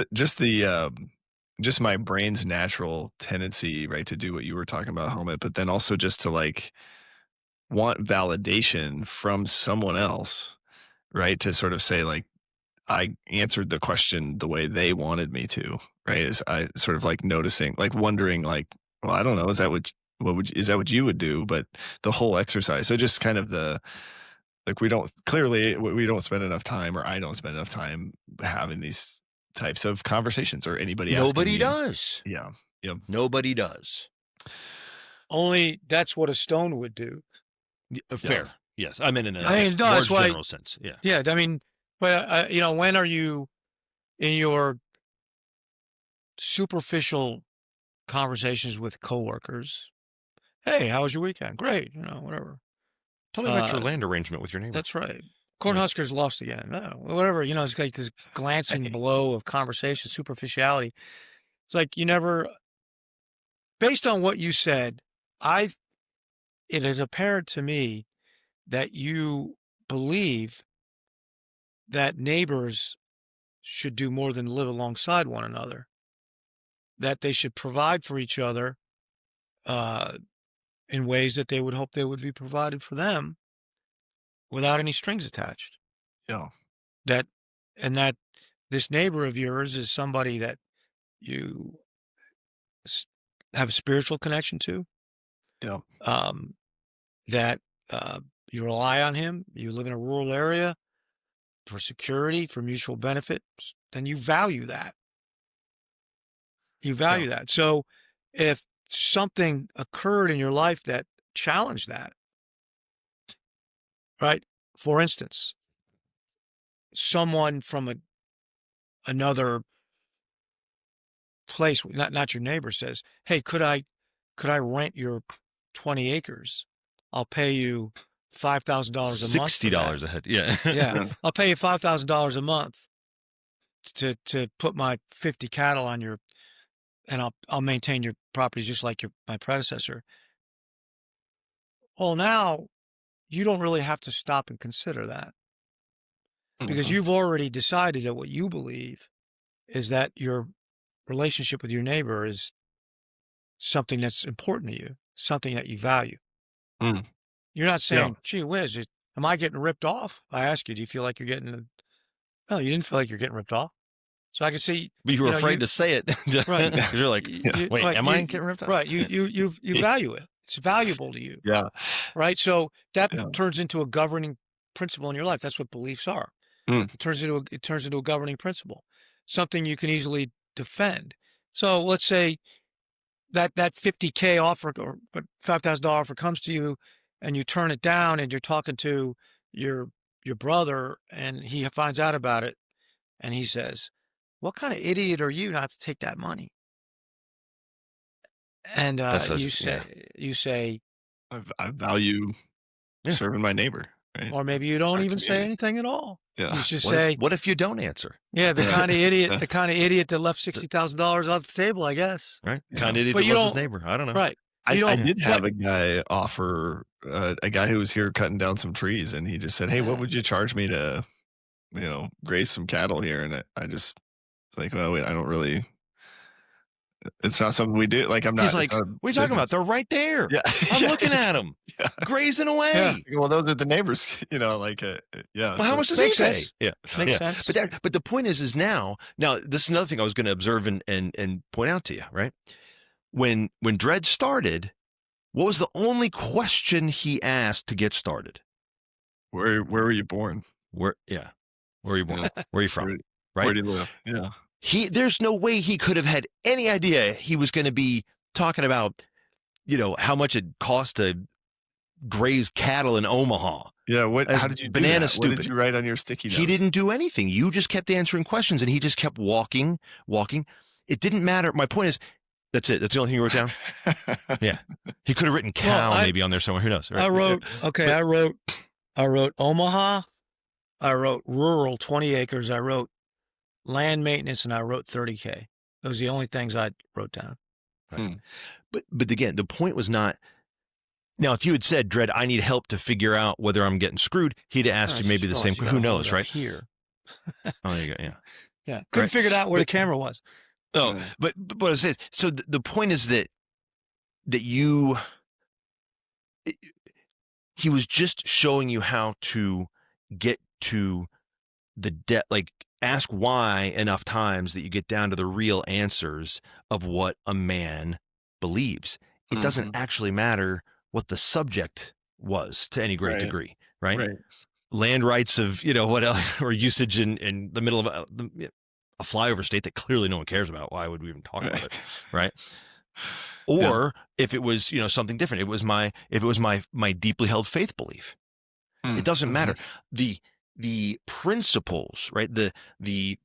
my brain's natural tendency, right, to do what you were talking about, Helmet, but then also just to want validation from someone else. Right. To sort of say I answered the question the way they wanted me to. Right. Is I sort of noticing, wondering, well, I don't know. Is that what you would do? But the whole exercise. So just kind of we don't spend enough time, or I don't spend enough time having these types of conversations, or anybody else. Nobody does. Yeah. Yep. Nobody does. Only that's what a stone would do. Fair. Yes, I mean in a that's why, general sense. Yeah. Yeah, I mean, but when are you in your superficial conversations with coworkers? Hey, how was your weekend? Great, whatever. Tell me about your land arrangement with your neighbor. That's right. Cornhuskers lost again. No, whatever. It's like this glancing blow of conversation, superficiality. It's like you never. Based on what you said, it is apparent to me that you believe that neighbors should do more than live alongside one another, that they should provide for each other in ways that they would hope they would be provided for them. without any strings attached. Yeah. That this neighbor of yours is somebody that you have a spiritual connection to, Yeah. um, that you rely on him, you live in a rural area for security, for mutual benefits, then you value that. You value that. So if something occurred in your life that challenged that, right? For instance, someone from another place, not your neighbor, says, "Hey, could I rent your 20 acres? I'll pay you $5,000 a month for that." $60 a head. Yeah. Yeah, Yeah. I'll pay you $5,000 a month to put my 50 cattle on your, and I'll maintain your property just like my predecessor. Well, now you don't really have to stop and consider that, because Mhm. you've already decided that what you believe is that your relationship with your neighbor is something that's important to you, something that you value. Mm. You're not Yeah. saying, "Gee whiz, am I getting ripped off?" I ask you, do you feel like you're getting? No, you didn't feel like you're getting ripped off. So I can see, But you were afraid you, to say it. right. 'Cause you're like, wait, Right, am I getting ripped off? right. You value it. It's valuable to you, Yeah. right? So that Yeah. turns into a governing principle in your life. That's what beliefs are. Mm. It turns into a governing principle, something you can easily defend. So let's say that 50K offer or $5,000 offer comes to you, and you turn it down, and you're talking to your brother, and he finds out about it, and he says, "What kind of idiot are you not to take that money?" And That's you us. Yeah. say, I value Yeah. serving my neighbor, right? or maybe you don't Our even say community. anything at all. Yeah. You just What say, if, what if you don't answer? "Yeah, the Yeah. kind of idiot, that left $60,000 off the table, I guess." Right? Yeah. Kind of idiot But that you loves his don't, neighbor. I don't know. right? I You don't. did have but- a guy offer a guy who was here cutting down some trees, and he just said, "Hey, what would you charge me to, graze some cattle here?" And I just was like, "Well, wait, I don't really. It's not something we do. Like, I'm not. He's It's like, not a what are you talking about? business." They're right there. Yeah. I'm Yeah. looking at them, Yeah. grazing away. Yeah. Well, those are the neighbors, like, yeah. Well, how so- much does he Makes pay? sense. Yeah. Makes Yeah. sense. But the point is now this is another thing I was going to observe and point out to you, right? When Dredd started, what was the only question he asked to get started? Where were you born? Where were you born? Yeah. Where are you from? Where, Right? where do you live? Yeah. There's no way he could have had any idea he was going to be talking about, how much it cost to graze cattle in Omaha. Yeah. As How did you do banana that? What stupid. did you write on your sticky notes? He didn't do anything. You just kept answering questions, and he just kept walking. It didn't matter. My point is, that's it. That's the only thing you wrote down. Yeah. He could have written cow Well, maybe on there somewhere. Who knows? Right? I wrote, okay, I wrote Omaha, I wrote rural 20 acres, I wrote land maintenance, and I wrote 30K. Those are the only things I wrote down. Right. But again, the point was not. Now, if you had said, Dredd, I need help to figure out whether I'm getting screwed, he'd have asked you maybe the same. Who knows, right? Here. Oh, there you go. Yeah. Yeah. Couldn't Right. figure out where the camera was. Oh, Yeah. but what I said. So the point is that he was just showing you how to get to the depth, like ask why enough times that you get down to the real answers of what a man believes. It doesn't actually matter what the subject was to any great Right. degree, right? Right. Land rights of, what else, or usage in the middle of a flyover state that clearly no one cares about. Why would we even talk about it? Right. Or if it was, something different, if it was my deeply held faith belief, it doesn't matter. The principles, right? The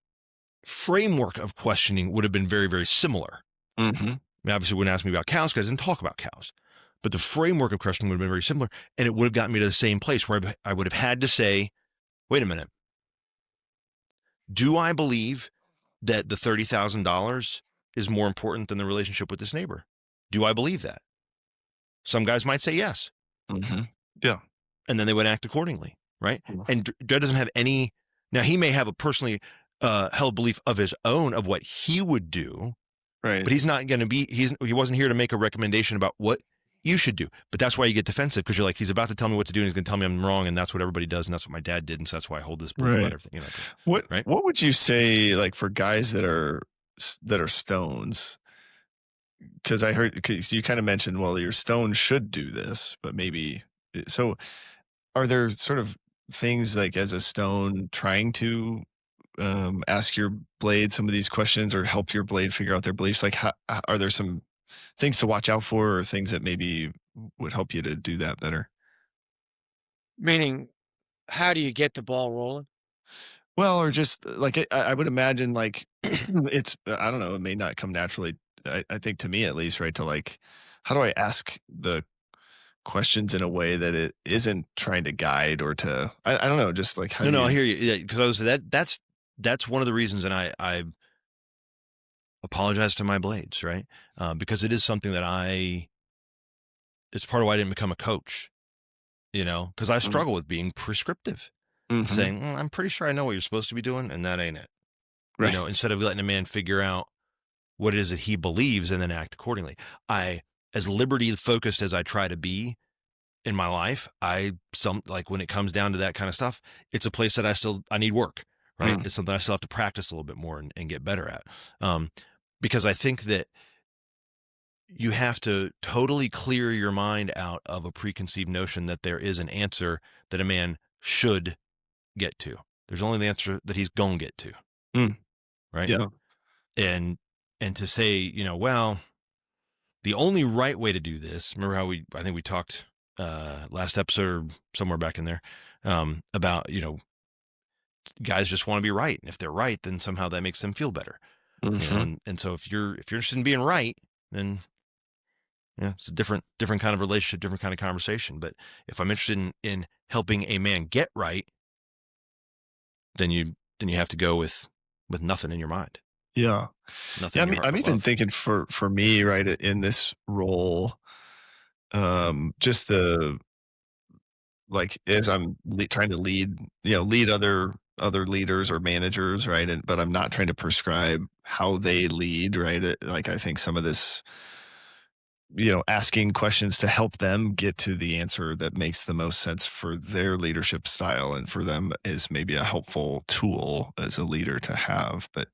framework of questioning would have been very, very similar. Mm-hmm. I mean, obviously, wouldn't ask me about cows because I didn't talk about cows, but the framework of questioning would have been very similar, and it would have gotten me to the same place where I would have had to say, "Wait a minute, do I believe that the $30,000 is more important than the relationship with this neighbor? Do I believe that?" Some guys might say yes, Mm-hmm. Yeah. and then they would act accordingly, right? Mhm. And Dredd doesn't have any. Now, he may have a personally held belief of his own of what he would do. Right. But he's not going to be, he wasn't here to make a recommendation about what You should do. But that's why you get defensive, because you're like, he's about to tell me what to do and he's going to tell me I'm wrong, and that's what everybody does, and that's what my dad did, and so that's why I hold this belief about everything. Right? What would you say, like, for guys that are stones? Because I heard, because you kind of mentioned, well, your stone should do this, but maybe so. Are there sort of things like, as a stone, trying to ask your blade some of these questions or help your blade figure out their beliefs? Like, are there some things to watch out for, or things that maybe would help you to do that better? Meaning, how do you get the ball rolling? Well, or just like, I would imagine, like, it's, I don't know, it may not come naturally. I think, to me at least, right? To, like, how do I ask the questions in a way that it isn't trying to guide, or to, I don't know, just like, how do No, I you? hear you. Yeah, because I was that's one of the reasons, and I apologize to my blades, right? Because it is something that it's part of why I didn't become a coach, because I struggle with being prescriptive, Mm-hmm. saying, I'm pretty sure I know what you're supposed to be doing, and that ain't it. Right. Instead of letting a man figure out what it is that he believes and then act accordingly. As liberty focused as I try to be in my life, like, when it comes down to that kind of stuff, it's a place that I need work, right? Mm. It's something I still have to practice a little bit more and get better at. Because I think that you have to totally clear your mind out of a preconceived notion that there is an answer that a man should get to. There's only the answer that he's going to get to. Mm. Right. Yeah. And to say, well, the only right way to do this, remember how I think we talked last episode or somewhere back in there about, guys just want to be right. And if they're right, then somehow that makes them feel better. Mm-hmm. And so if you're interested in being right, then it's a different kind of relationship, different kind of conversation. But if I'm interested in helping a man get right, then you have to go with nothing in your mind. Yeah. Nothing Yeah. in your heart I'm but even love. thinking, for me, right, in this role, just like, as I'm trying to lead other leaders or managers, right? But I'm not trying to prescribe how they lead, right? Like, I think some of this, asking questions to help them get to the answer that makes the most sense for their leadership style and for them, is maybe a helpful tool as a leader to have. But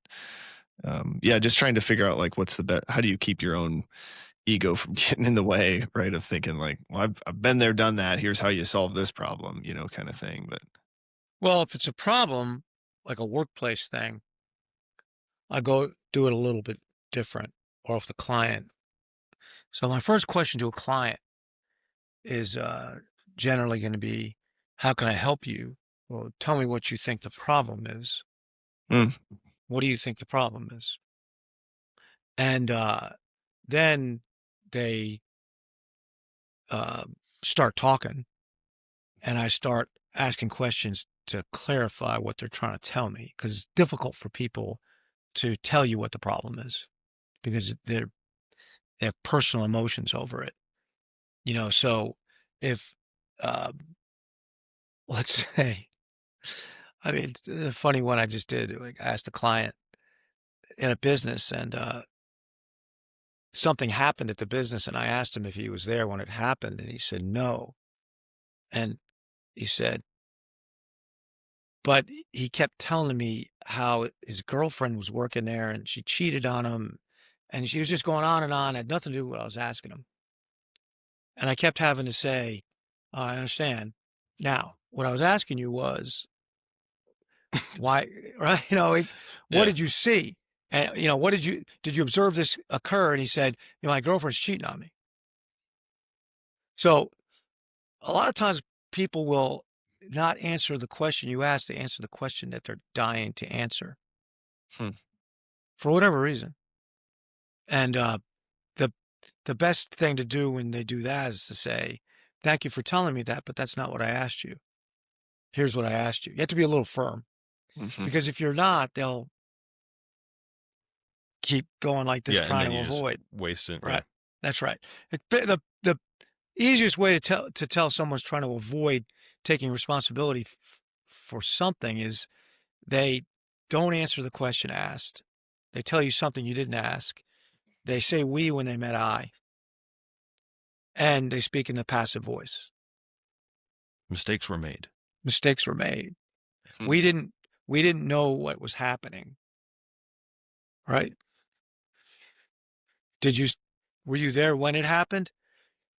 yeah, just trying to figure out, like, what's the best, how do you keep your own ego from getting in the way, right? Of thinking, like, well, I've been there, done that. Here's how you solve this problem, kind of thing. But Well, if it's a problem, like a workplace thing, I go do it a little bit different, or if the client. So my first question to a client is generally going to be, how can I help you? Well, tell me what you think the problem is. mm, What do you think the problem is? And then they start talking, and I start asking questions to clarify what they're trying to tell me, because it's difficult for people to tell you what the problem is, because they have personal emotions over it. So if, um, let's say, I mean, it's a funny one I just did. Like, I asked a client in a business, and something happened at the business, and I asked him if he was there when it happened, and he said no. And he said, but he kept telling me how his girlfriend was working there and she cheated on him, and she was just going on and on. It had nothing to do with what I was asking him. And I kept having to say, "Oh, I understand. Now, what I was asking you was why, right? What Yeah. did you see? And, did you observe this occur?" And he said, "My girlfriend's cheating on me." So a lot of times people will not answer the question you ask. They answer the question that they're dying to answer hmm, for whatever reason. And the the best thing to do when they do that is to say, "Thank you for telling me that, but that's not what I asked you. Here's what I asked you." You have to be a little firm, mhm. because if you're not, they'll keep going like this, Yeah. And trying then to you just avoid. waste it. Yeah. Right. That's right. The easiest way to tell someone's trying to avoid taking responsibility for something is they don't answer the question asked. They tell you something you didn't ask. They say we when they meant I. and they speak in the passive voice. Mistakes were made. Mistakes were made. We didn't know what was happening. Right? Were you there when it happened?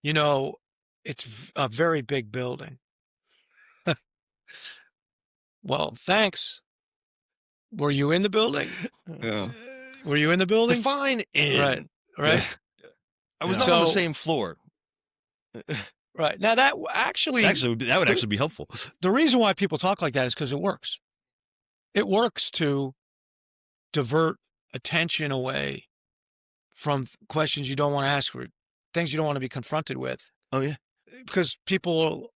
It's a very big building. Well, thanks. Were you in the building? Yeah. Were you in the building? Define in. Right. I was not on the same floor. Right. Now that would actually be helpful. The reason why people talk like that is because it works. It works to divert attention away from questions you don't want to ask, for things you don't want to be confronted with. Oh, yeah. Because people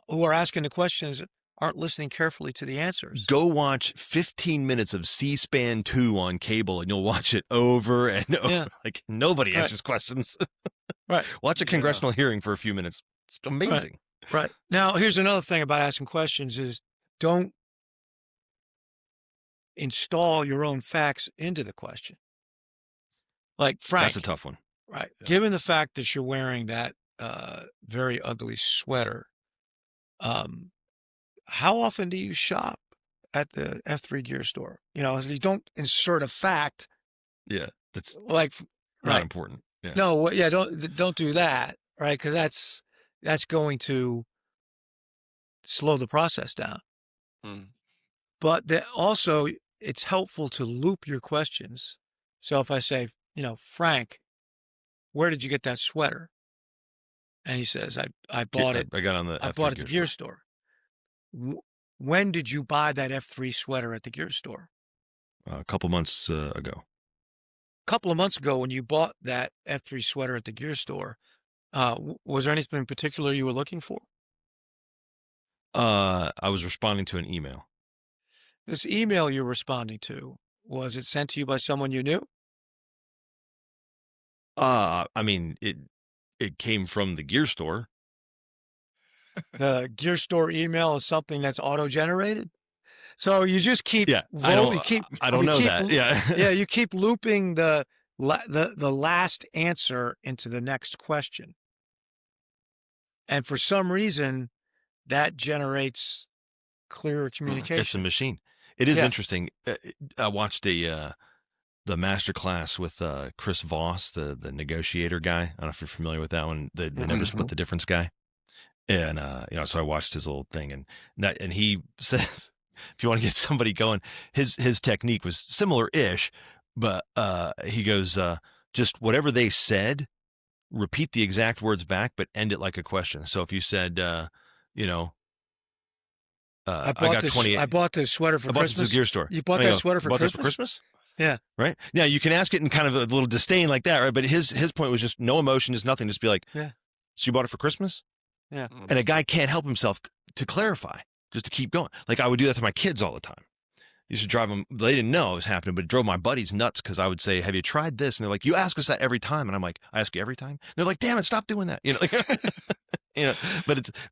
who are asking the questions aren't listening carefully to the answers. Go watch 15 minutes of C-SPAN 2 on cable, and you'll watch it over and over. Yeah. Like, nobody answers questions. Right. Watch a congressional hearing for a few minutes. It's amazing. Right. Now, here's another thing about asking questions is don't install your own facts into the question. Like, Frank. That's a tough one. Right. Yeah. Given the fact that you're wearing that very ugly sweater, how often do you shop at the F3 gear store? You don't insert a fact. Yeah, that's like not important. Yeah. No, yeah, don't do that, right? Because that's going to slow the process down. But also, it's helpful to loop your questions. So if I say, Frank, where did you get that sweater? And he says, I bought it. I got on the I bought it at the gear store. When did you buy that F3 sweater at the gear store? A couple months ago. A couple of months ago, when you bought that F3 sweater at the gear store, was there anything in particular you were looking for? I was responding to an email. This email you're responding to, was it sent to you by someone you knew? I mean, it came from the gear store. The gear store email is something that's auto-generated? So you just keep... Yeah, I don't know that. Yeah. Yeah, you keep looping the last answer into the next question. And for some reason, that generates clearer communication. It's a machine. It is interesting. I watched the master class with Chris Voss, the negotiator guy. I don't know if you're familiar with that one. The never split the difference guy. And so I watched his little thing, and he says, if you want to get somebody going, his technique was similar-ish, but he goes, just whatever they said, repeat the exact words back, but end it like a question. So if you said, I got 28. I bought this sweater for Christmas. I bought this at the gear store. You bought that sweater for Christmas? This for Christmas? Yeah. Right? Now, you can ask it in kind of a little disdain like that, right? But his point was just no emotion, just nothing. Just be like, yeah. So you bought it for Christmas? Yeah. And a guy can't help himself to clarify, just to keep going. Like I would do that to my kids all the time. I used to drive them. They didn't know it was happening, but it drove my buddies nuts because I would say, have you tried this? And they're like, you ask us that every time. And I'm like, I ask you every time? And they're like, damn it, stop doing that.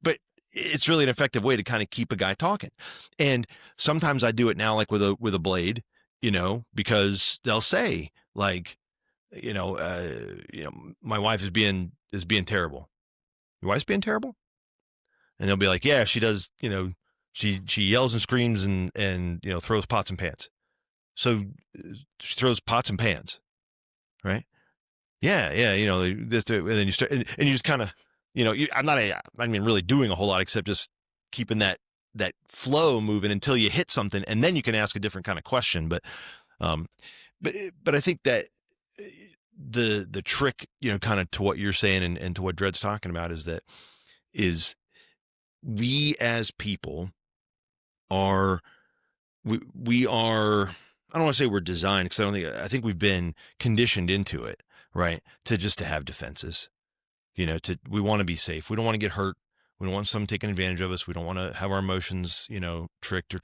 But it's really an effective way to kind of keep a guy talking. And sometimes I do it now, like with a blade, because they'll say like, my wife is being terrible. Your wife's being terrible? And they'll be like, yeah, she does, she yells and screams and throws pots and pans. So she throws pots and pans, right? Yeah, this, and then you start, and you just kind of, I'm not really doing a whole lot except just keeping that flow moving until you hit something, and then you can ask a different kind of question. But I think that the trick, kind of to what you're saying and to what Dredd's talking about is we as people are, we are, I don't want to say we're designed, because I think we've been conditioned into it, right? To have defenses, we want to be safe. We don't want to get hurt. We don't want someone taking advantage of us. We don't want to have our emotions, tricked or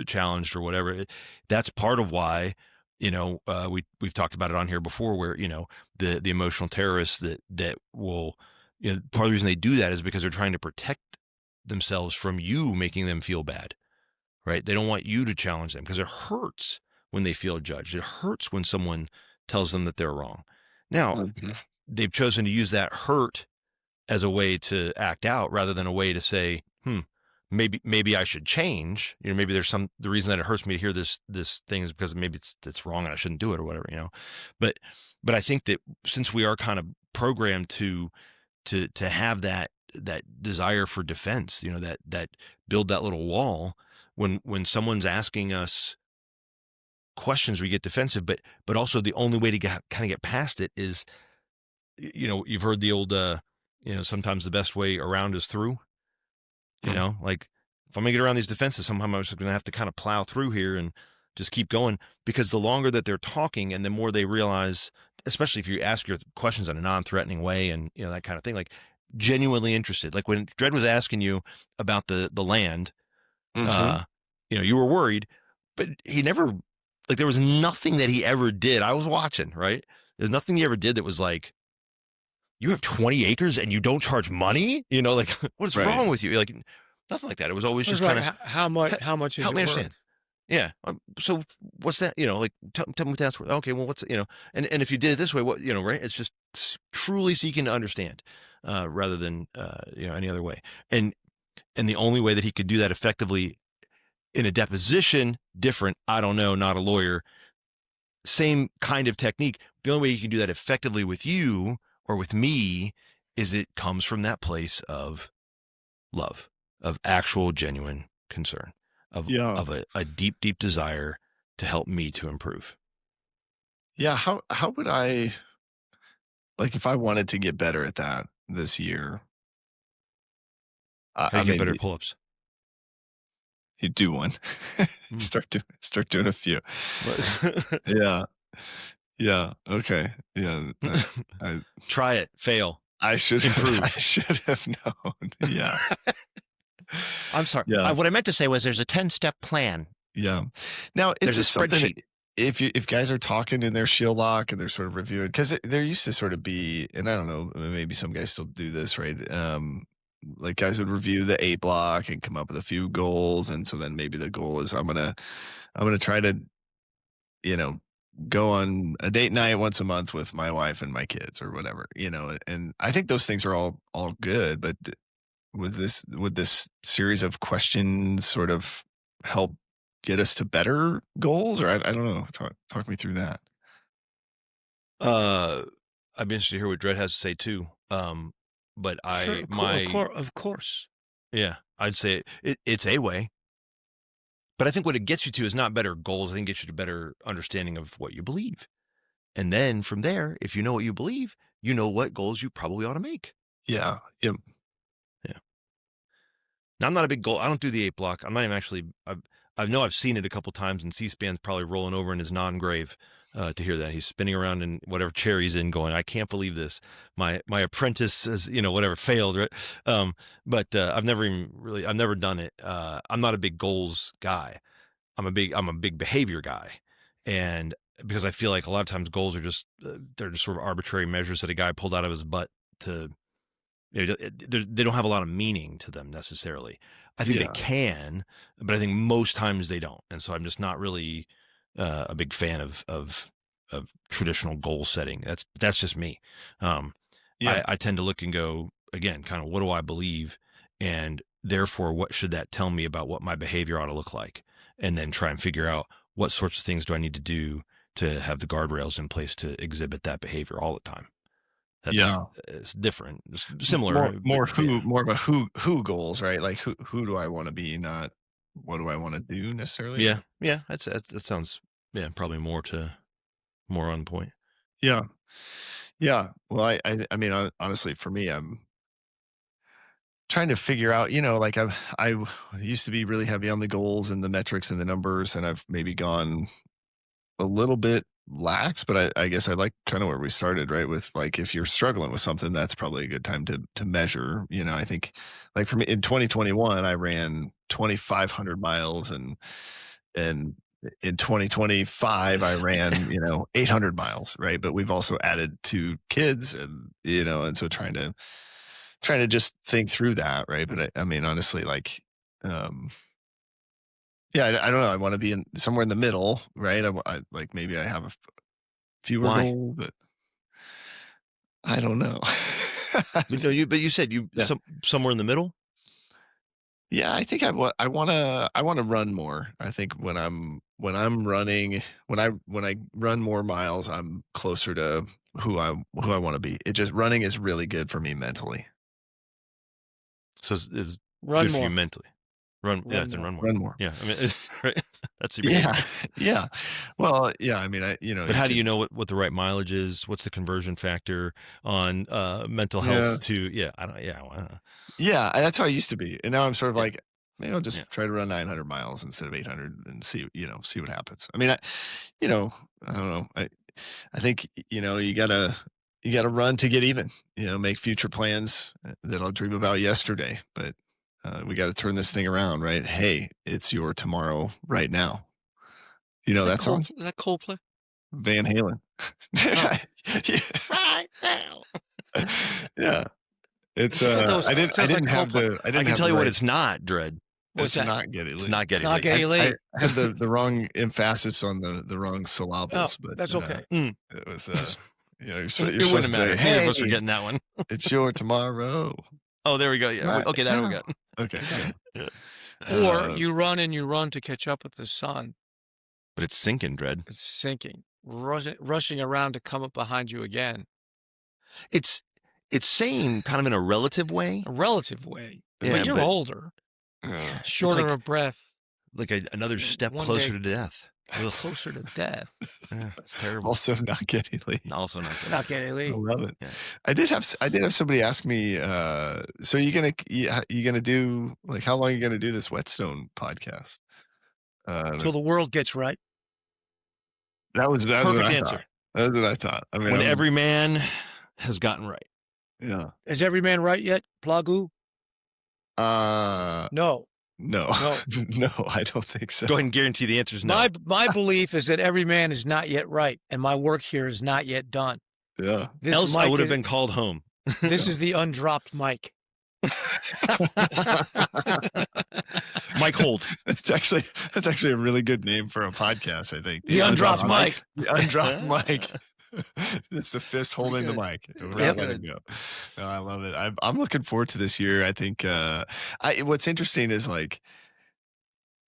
challenged or whatever. That's part of why, we've talked about it on here before, where, the emotional terrorists that will, part of the reason they do that is because they're trying to protect themselves from you making them feel bad, right? They don't want you to challenge them because it hurts when they feel judged. It hurts when someone tells them that they're wrong. Now, they've chosen to use that hurt as a way to act out rather than a way to say, maybe I should change. Maybe there's the reason that it hurts me to hear this thing is because maybe it's wrong and I shouldn't do it or whatever, But I think that since we are kind of programmed to have that desire for defense, that build that little wall when someone's asking us questions, we get defensive, but also the only way to kind of get past it is, you've heard the old, sometimes the best way around is through. Like if I'm gonna get around these defenses, somehow I'm just gonna have to kind of plow through here and just keep going, because the longer that they're talking and the more they realize, especially if you ask your questions in a non-threatening way and that kind of thing, like genuinely interested, like when Dredd was asking you about the land, you were worried, but he never, like there was nothing that he ever did. I was watching, right? There's nothing he ever did that was like, you have 20 acres and you don't charge money? Like what's wrong with you? Like nothing like that. It was always just kind of how much is help it me worth? understand. Yeah. So what's that? Like tell me what that's worth. Okay. Well, what's, and if you did it this way, what, right? It's just truly seeking to understand, rather than, any other way. And the only way that he could do that effectively in a deposition, different, I don't know, not a lawyer, same kind of technique. The only way you can do that effectively with you or with me is it comes from that place of love, of actual genuine concern, of a deep, deep desire to help me to improve. Yeah. How would I, like, if I wanted to get better at that this year? How do you get better at pull-ups? You do one. Start doing a few. Yeah. Yeah. Okay. Yeah. Try it. Fail. I should improve. I should have known. Yeah. I'm sorry. Yeah. What I meant to say was there's a 10-step plan. Yeah. Now, is There's a this something spreadsheet. If guys are talking in their shield lock and they're sort of reviewing, because there used to sort of be, and I don't know, maybe some guys still do this, right? Like guys would review the 8 block and come up with a few goals, and so then maybe the goal is I'm gonna try to, go on a date night once a month with my wife and my kids or whatever, and I think those things are all good, but would this series of questions sort of help get us to better goals, or I don't know, talk me through that. I'd be interested to hear what Dredd has to say too. But Of course. Yeah, I'd say it's a way. But I think what it gets you to is not better goals. I think it gets you to better understanding of what you believe. And then from there, if you know what you believe, you know what goals you probably ought to make. Yeah. Yep. Yeah. Now, I'm not a big goal. I don't do the 8 block. I'm not even actually, I know I've seen it a couple times, and C-SPAN's probably rolling over in his non-grave to hear that. He's spinning around in whatever chair he's in going, I can't believe this. My apprentice has, whatever, failed, right? But I've never done it. I'm not a big goals guy. I'm a big behavior guy. And because I feel like a lot of times goals are they're just sort of arbitrary measures that a guy pulled out of his butt to, they don't have a lot of meaning to them necessarily. I think they can, but I think most times they don't. And so I'm just not really a big fan of traditional goal setting. That's just me. I tend to look and go, again, kind of what do I believe? And therefore, what should that tell me about what my behavior ought to look like? And then try and figure out what sorts of things do I need to do to have the guardrails in place to exhibit that behavior all the time. It's different. It's similar. More of a who goals, right? Like who do I want to be, not what do I want to do necessarily? Yeah. That sounds probably more on point. Yeah. Well, I mean, honestly, for me, I'm trying to figure out, like I used to be really heavy on the goals and the metrics and the numbers, and I've maybe gone a little bit lax, but I guess I like kind of where we started, right? With like, if you're struggling with something, that's probably a good time to measure. I think like for me in 2021, I ran 2,500 miles, and in 2025, I ran, 800 miles, right? But we've also added 2 kids, and, and so trying to just think through that, right? But I mean, honestly, like, I don't know. I want to be somewhere in the middle, right? I like, maybe I have a fewer goal, but I don't know. But you said Yeah. somewhere in the middle. Yeah, I think I wanna run more. I think when I'm running, when I run more miles, I'm closer to who I want to be. It just running is really good for me mentally. So it's Run good for you more. mentally. Run, yeah, Run it's more. run more. Run more. Yeah, I mean, right. That's super Yeah, good. yeah. Well, yeah. I mean, But how do you know what the right mileage is? What's the conversion factor on mental Yeah, health to? Yeah, I don't. Yeah, yeah. That's how I used to be, and now I'm sort of yeah, like, maybe I'll just yeah. try to run 900 miles instead of 800 and see what happens. I mean, I don't know. I think you gotta run to get even. Make future plans that I'll dream about yesterday, but we got to turn this thing around, right? Hey, it's your tomorrow right now. You know that song, Is that Coldplay? Van Halen. Oh, Yeah. Right now. Yeah. It's I thought that was. I It didn't I sounds like didn't have Coldplay. the I I didn't can have tell the you what right. it's not, Dredd. What's It's that? not Getty It's Lee. not It's Getty not Lee. Getty I Lee. had the wrong emphasis on the wrong Oh, syllables, but that's okay. it was you're It supposed wouldn't to matter. say, Neither of us are "Hey, getting that one. it's your tomorrow." Oh, there we go. Yeah. Right Okay, that one we now. got. Okay. Yeah. Yeah. Or Uh, you run and you run to catch up with the sun. But it's sinking, Dredd. It's sinking, rushing around to come up behind you again. It's same kind of in a relative way. A relative way, Yeah, but you're but older, yeah. it's shorter like of breath, another step one closer day to death. Ugh. closer to death. Yeah, it's terrible. Also not Getty Lee. Also not good. Not Getty I Lee. love it. Yeah. I did have somebody ask me, so you gonna do, like, how long are you gonna do this Whetstone podcast? Till the world gets right. That was what Perfect I answer. thought. That was what I thought. I mean, When every man has gotten right. yeah. Is every man right yet, Plagu? No, No. no, No. no, I don't think so. Go ahead and guarantee the answer is no. My belief is that every man is not yet right, and my work here is not yet done. Yeah. This Else I mic would have is- been called home. This is the undropped mic. Mike Hold. That's actually a really good name for a podcast, I think. The undropped mic. The undropped mic. It's the fist holding the good. mic. We're Pretty not letting good. go. No, I love it. I'm looking forward to this year. I think what's interesting is, like,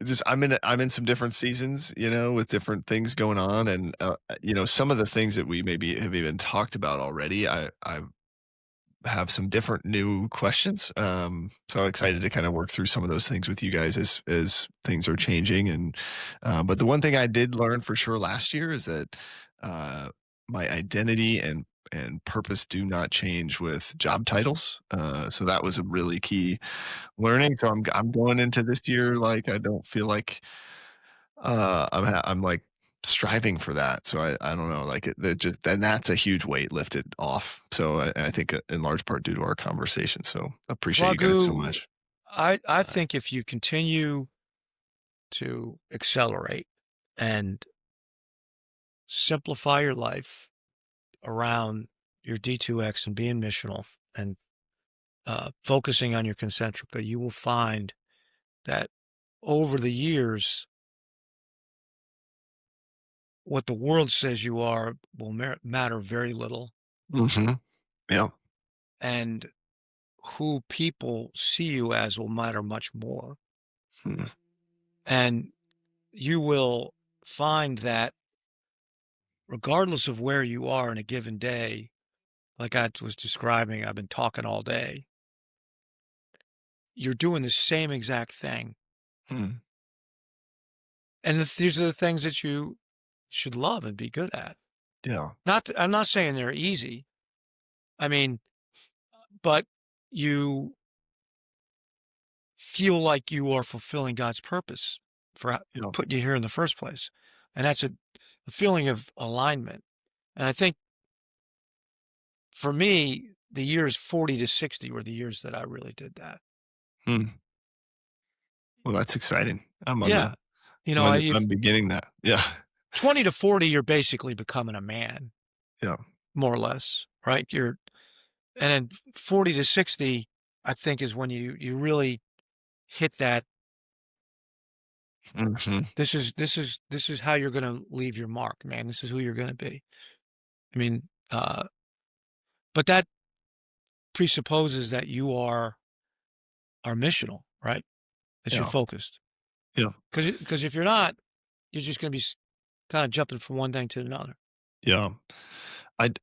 just I'm in some different seasons, with different things going on, and some of the things that we maybe have even talked about already. I have some different new questions. So excited to kind of work through some of those things with you guys as things are changing. And but the one thing I did learn for sure last year is that my identity and purpose do not change with job titles. So that was a really key learning. So I'm going into this year like I don't feel like I'm like striving for that. So I don't know, like then that's a huge weight lifted off. So I think in large part due to our conversation. So appreciate you guys so Plagu, much. I think if you continue to accelerate and simplify your life around your D2X and being missional and focusing on your concentrica, you will find that over the years, what the world says you are will matter very little, Mm-hmm. Yeah. and who people see you as will matter much more. Hmm. And you will find that regardless of where you are in a given day, like I was describing, I've been talking all day, you're doing the same exact thing. Hmm. And these are the things that you should love and be good at. Yeah. I'm not saying they're easy. I mean, but you feel like you are fulfilling God's purpose for Yeah. putting you here in the first place. And that's a feeling of alignment. And I think for me, the years 40 to 60 were the years that I really did that. Hmm. Well, that's exciting. I'm on Yeah. the, You know, I'm beginning that. Yeah. 20 to 40, you're basically becoming a man, Yeah. more or less, right? And then 40 to 60, I think is when you really hit that. Mm-hmm. This is how you're going to leave your mark, man. This is who you're going to be. I mean, but that presupposes that you are missional, right? That you're Yeah. focused. Yeah. Because if you're not, you're just going to be kind of jumping from one thing to another. Yeah.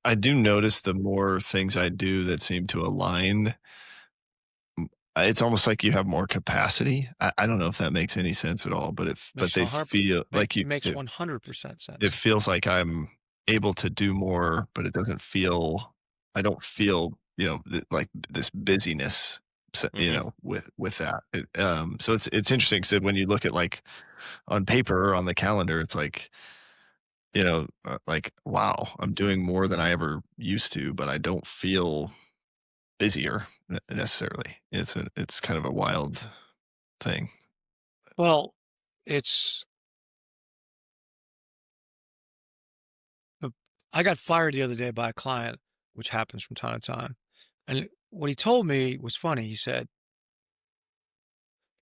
I do notice the more things I do that seem to align, it's almost like you have more capacity. I don't know if that makes any sense at all, but Makes they 100 feel like it makes 100% it sense. feels like I'm able to do more, but it doesn't feel I don't feel, like this busyness, with that. So it's interesting because when you look at like on paper or on the calendar, it's like, like, wow, I'm doing more than I ever used to, but I don't feel busier necessarily. It's kind of a wild thing. Well, it's uh, I got fired the other day by a client, which happens from time to time. And what he told me was funny. He said,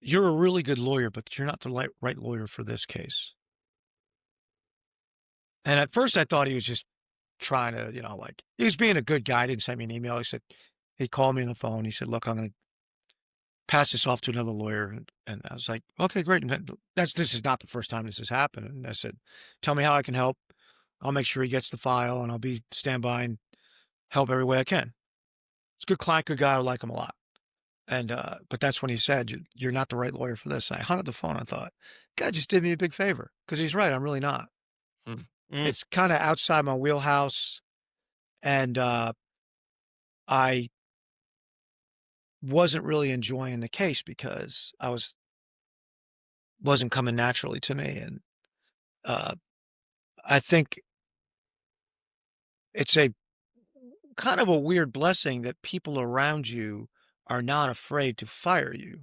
"You're a really good lawyer, but you're not the right lawyer for this case." And at first I thought he was just trying to, like, he was being a good guy. He didn't send me an email. He called me on the phone. He said, "Look, I'm going to pass this off to another lawyer." And I was like, "Okay, great." And this is not the first time this has happened. And I said, "Tell me how I can help. I'll make sure he gets the file and I'll be stand by and help every way I can." It's a good client, good guy. I like him a lot. And, but that's when he said, "You're not the right lawyer for this." And I hung up the phone. I thought, God just did me a big favor because he's right. I'm really not. Mm. It's kind of outside my wheelhouse. And, I wasn't really enjoying the case because wasn't coming naturally to me. And, uh, I think it's a kind of a weird blessing that people around you are not afraid to fire you.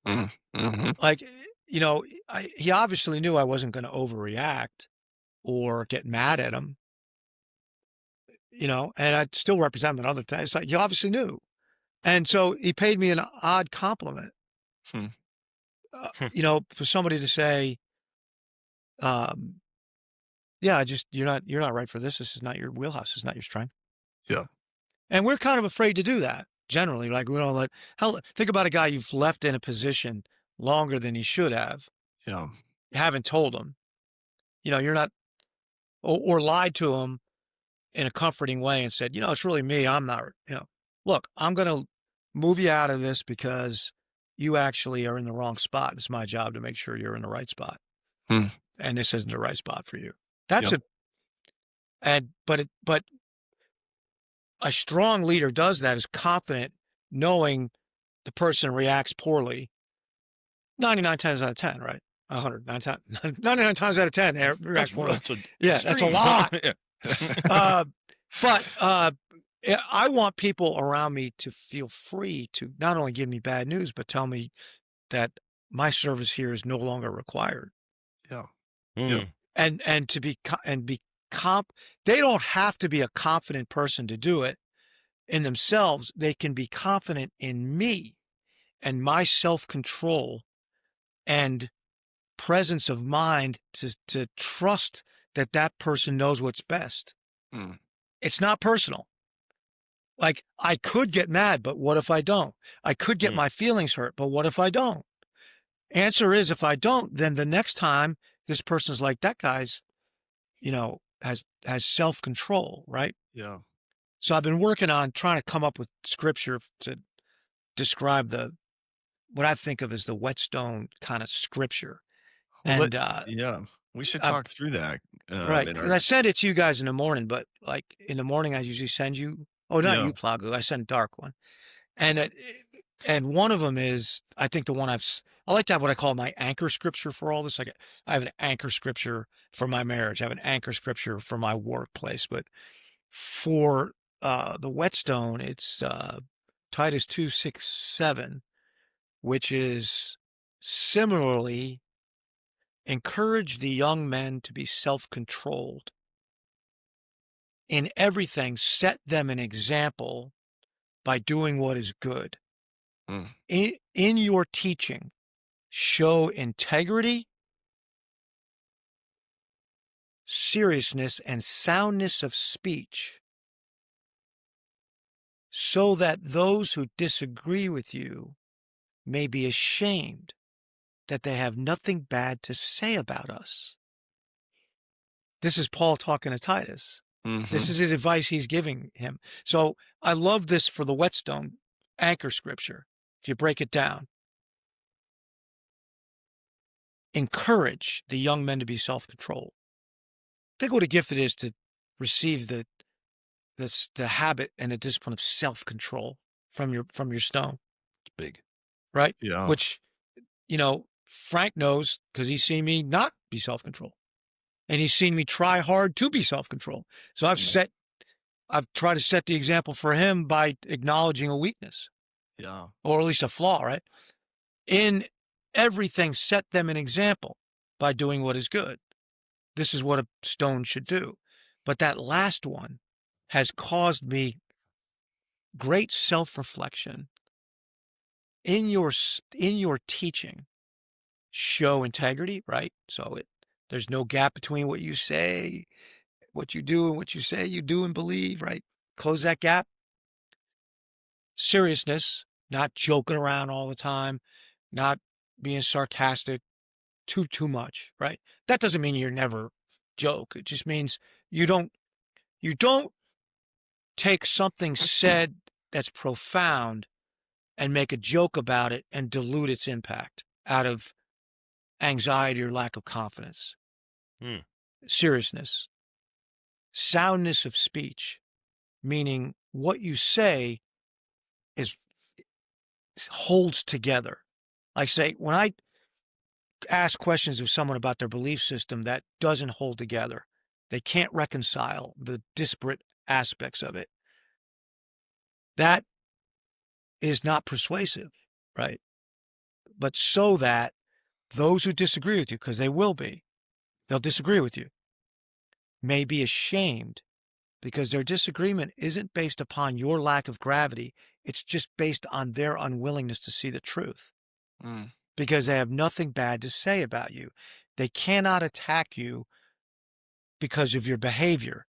Mm. Hmm. Like, he obviously knew I wasn't going to overreact or get mad at him, and I'd still represent him at other times. It's like, he obviously knew. And so he paid me an odd compliment, Hmm. for somebody to say, um, yeah, you're not right for this. This is not your wheelhouse. This is not your strength. Yeah. And we're kind of afraid to do that generally. Like, we don't think about a guy you've left in a position longer than you should have. Yeah. You haven't told him, you're not, or lied to him in a comforting way and said, it's really me. I'm not, look, I'm going to move you out of this because you actually are in the wrong spot. It's my job to make sure you're in the right spot. Hmm. And this isn't the right spot for you. That's Yep. it. But a strong leader does that, is confident, knowing the person reacts poorly 99 times out of 10, right? 99 times out of 10, they react poorly. That's a lot. Yeah. But I want people around me to feel free to not only give me bad news, but tell me that my service here is no longer required. Yeah. Mm. And to be they don't have to be a confident person to do it in themselves. They can be confident in me and my self-control and presence of mind to trust that that person knows what's best. Mm. It's not personal. Like, I could get mad, but what if I don't? I could get my feelings hurt, but what if I don't? Answer is, if I don't, then the next time this person's like, that guy's, has self-control, right? Yeah. So I've been working on trying to come up with scripture to describe what I think of as the Whetstone kind of scripture. Well, And, yeah, we should I talk through that. right. In And our I send it to you guys in the morning, but like in the morning, I usually send you, oh, not Yeah. you, Plagu. I send dark one. And and one of them is, I think the one I like to have what I call my anchor scripture for all this. Like, I have an anchor scripture for my marriage. I have an anchor scripture for my workplace, but for, the Whetstone, it's, Titus 2:6-7, which is similarly, encourage the young men to be self-controlled. In everything, set them an example by doing what is good. Mm. In your teaching, show integrity, seriousness, and soundness of speech. so that those who disagree with you may be ashamed that they have nothing bad to say about us. This is Paul talking to Titus. This is his advice he's giving him. So I love this for the Whetstone anchor scripture. If you break it down, encourage the young men to be self-controlled. Think what a gift it is to receive the habit and the discipline of self-control from your stone, It's big. right? Yeah. Which, Frank knows because he's seen me not be self-controlled, and he's seen me try hard to be self-controlled. So I've tried to set the example for him by acknowledging a weakness, Yeah. or at least a flaw, right? In everything, set them an example by doing what is good. This is what a stone should do. But that last one has caused me great self-reflection. In your teaching, show integrity, right? So there's no gap between what you say, what you do, and what you say you do and believe, right? Close that gap. Seriousness, not joking around all the time, not being sarcastic too much, right? That doesn't mean you're never joke. It just means you don't take something said that's profound and make a joke about it and dilute its impact out of anxiety or lack of confidence. Seriousness. Soundness of speech, meaning what you say holds together. Like, say, when I ask questions of someone about their belief system that doesn't hold together, they can't reconcile the disparate aspects of it, that is not persuasive, right? But so that those who disagree with you, because they'll disagree with you, may be ashamed because their disagreement isn't based upon your lack of gravity. It's just based on their unwillingness to see the truth, because they have nothing bad to say about you. They cannot attack you because of your behavior.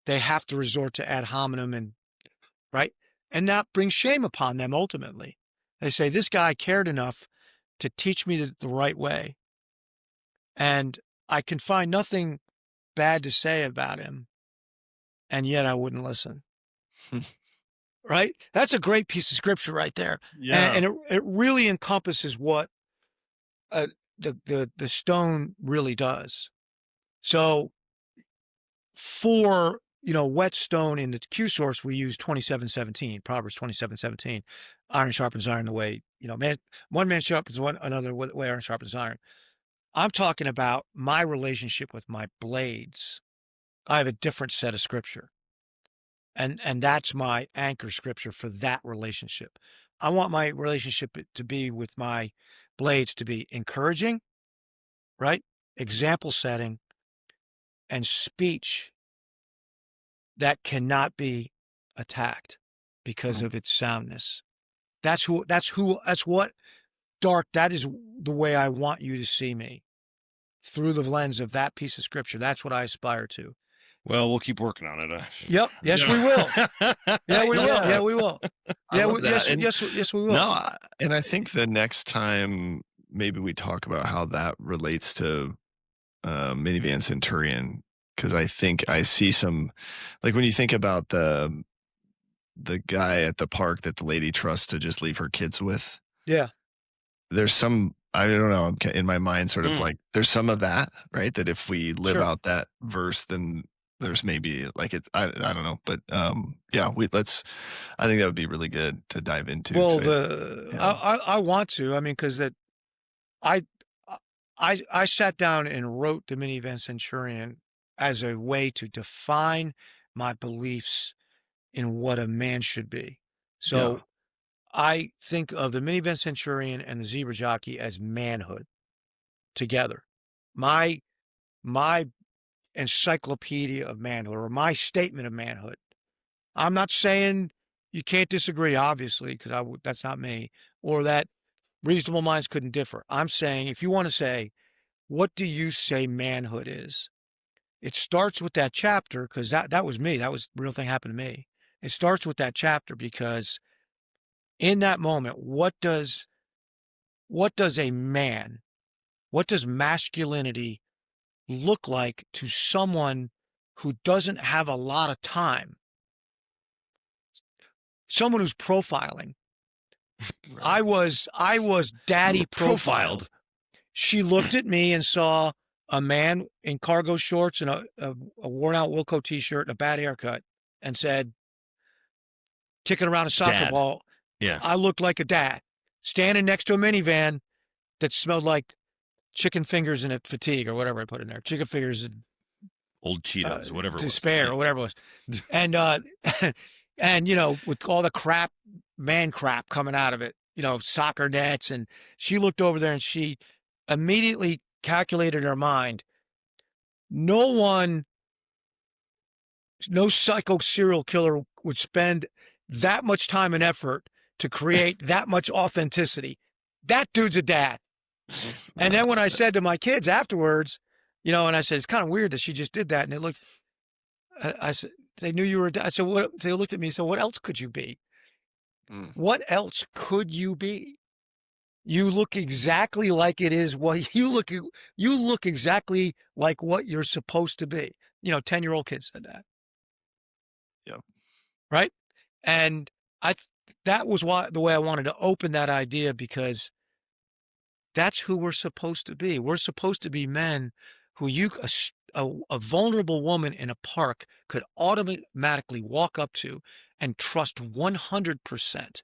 They have to resort to ad hominem right? And that brings shame upon them ultimately. They say, this guy cared enough to teach me the right way, and I can find nothing bad to say about him, and yet I wouldn't listen. Right? That's a great piece of scripture right there. Yeah. And it really encompasses what the stone really does. So for Whetstone in the Q source, we use 27:17, Proverbs 27:17. Iron sharpens iron the way, one man sharpens another the way iron sharpens iron. I'm talking about my relationship with my blades. I have a different set of scripture. And that's my anchor scripture for that relationship. I want my relationship to be with my blades to be encouraging, right? Example setting, and speech that cannot be attacked because of its soundness. That is the way I want you to see me, through the lens of that piece of scripture. That's what I aspire to. Well, we'll keep working on it. Yep. Yes, we will. Yeah, we will. Yeah, we will. I love that. Yes, we will. No, and I think the next time maybe we talk about how that relates to Minivan Centurion, because I think I see some, like when you think about the guy at the park that the lady trusts to just leave her kids with. Yeah. There's some, I don't know, in my mind sort of like there's some of that, right? That if we live out that verse, then there's maybe like I don't know, but yeah, I think that would be really good to dive into. Well, I want to, because I sat down and wrote the Minivan Centurion as a way to define my beliefs in what a man should be. So I think of the Minivan Centurion and the Zebra Jockey as manhood together. My encyclopedia of manhood, or my statement of manhood. I'm not saying you can't disagree, obviously, because that's not me, or that reasonable minds couldn't differ. I'm saying, if you want to say, what do you say manhood is? It starts with that chapter, because that was me. That was the real thing happened to me. It starts with that chapter because in that moment, what does a man, what does masculinity look like to someone who doesn't have a lot of time? Someone who's profiling. I was daddy profiled. She looked at me and saw a man in cargo shorts and a worn out Wilco t-shirt and a bad haircut and said, kicking around a soccer Dad. ball. Yeah. I looked like a dad standing next to a minivan that smelled like chicken fingers and fatigue or whatever I put in there. Chicken fingers and Old Cheetos, whatever it was. despair or whatever it was. And, and, you know, with all the crap, man crap coming out of it, you know, soccer nets. And she looked over there and she immediately calculated in her mind, no psycho serial killer would spend that much time and effort to create that much authenticity. That dude's a dad. And then when I said to my kids afterwards, you know, and I said, it's kind of weird that she just did that. And they looked, I said, they knew you were, I said, what? They looked at me and said, what else could you be? What else could you be? You look exactly like it is what you look exactly like what you're supposed to be. You know, 10-year-old kids said that. Yep. Right. And that was the way I wanted to open that idea, because that's who we're supposed to be. We're supposed to be men who a vulnerable woman in a park could automatically walk up to and trust 100%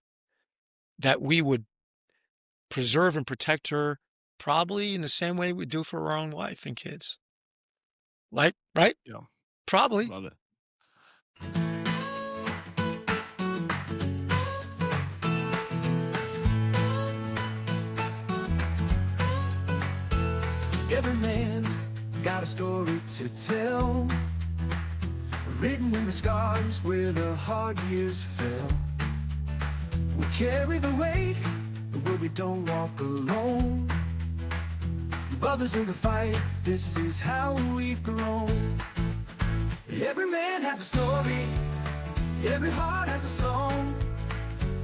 that we would preserve and protect her, probably in the same way we do for our own wife and kids. Right? Yeah. Probably. Love it. Every man's got a story to tell, written in the scars where the hard years fell. We carry the weight, but we don't walk alone. Brothers in the fight, this is how we've grown. Every man has a story, every heart has a song.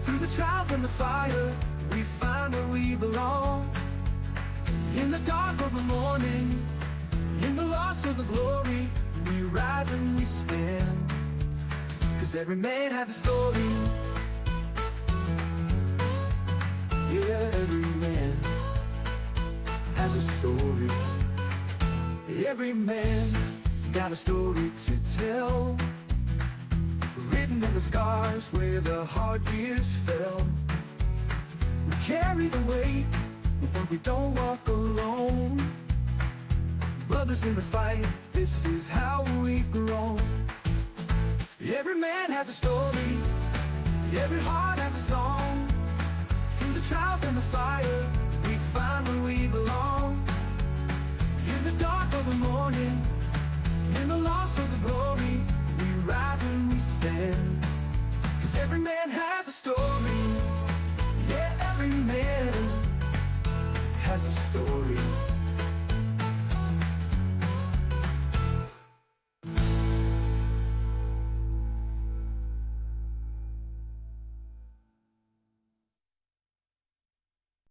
Through the trials and the fire, we find where we belong. In the dark of the morning, in the loss of the glory, we rise and we stand. 'Cause every man has a story. Yeah, every man has a story. Every man's got a story to tell, written in the scars where the hard years fell. We carry the weight, but we don't walk alone. Brothers in the fight, this is how we've grown. Every man has a story, every heart has a song. Through the trials and the fire, we find where we belong. In the dark of the morning, in the loss of the glory, we rise and we stand. 'Cause every man has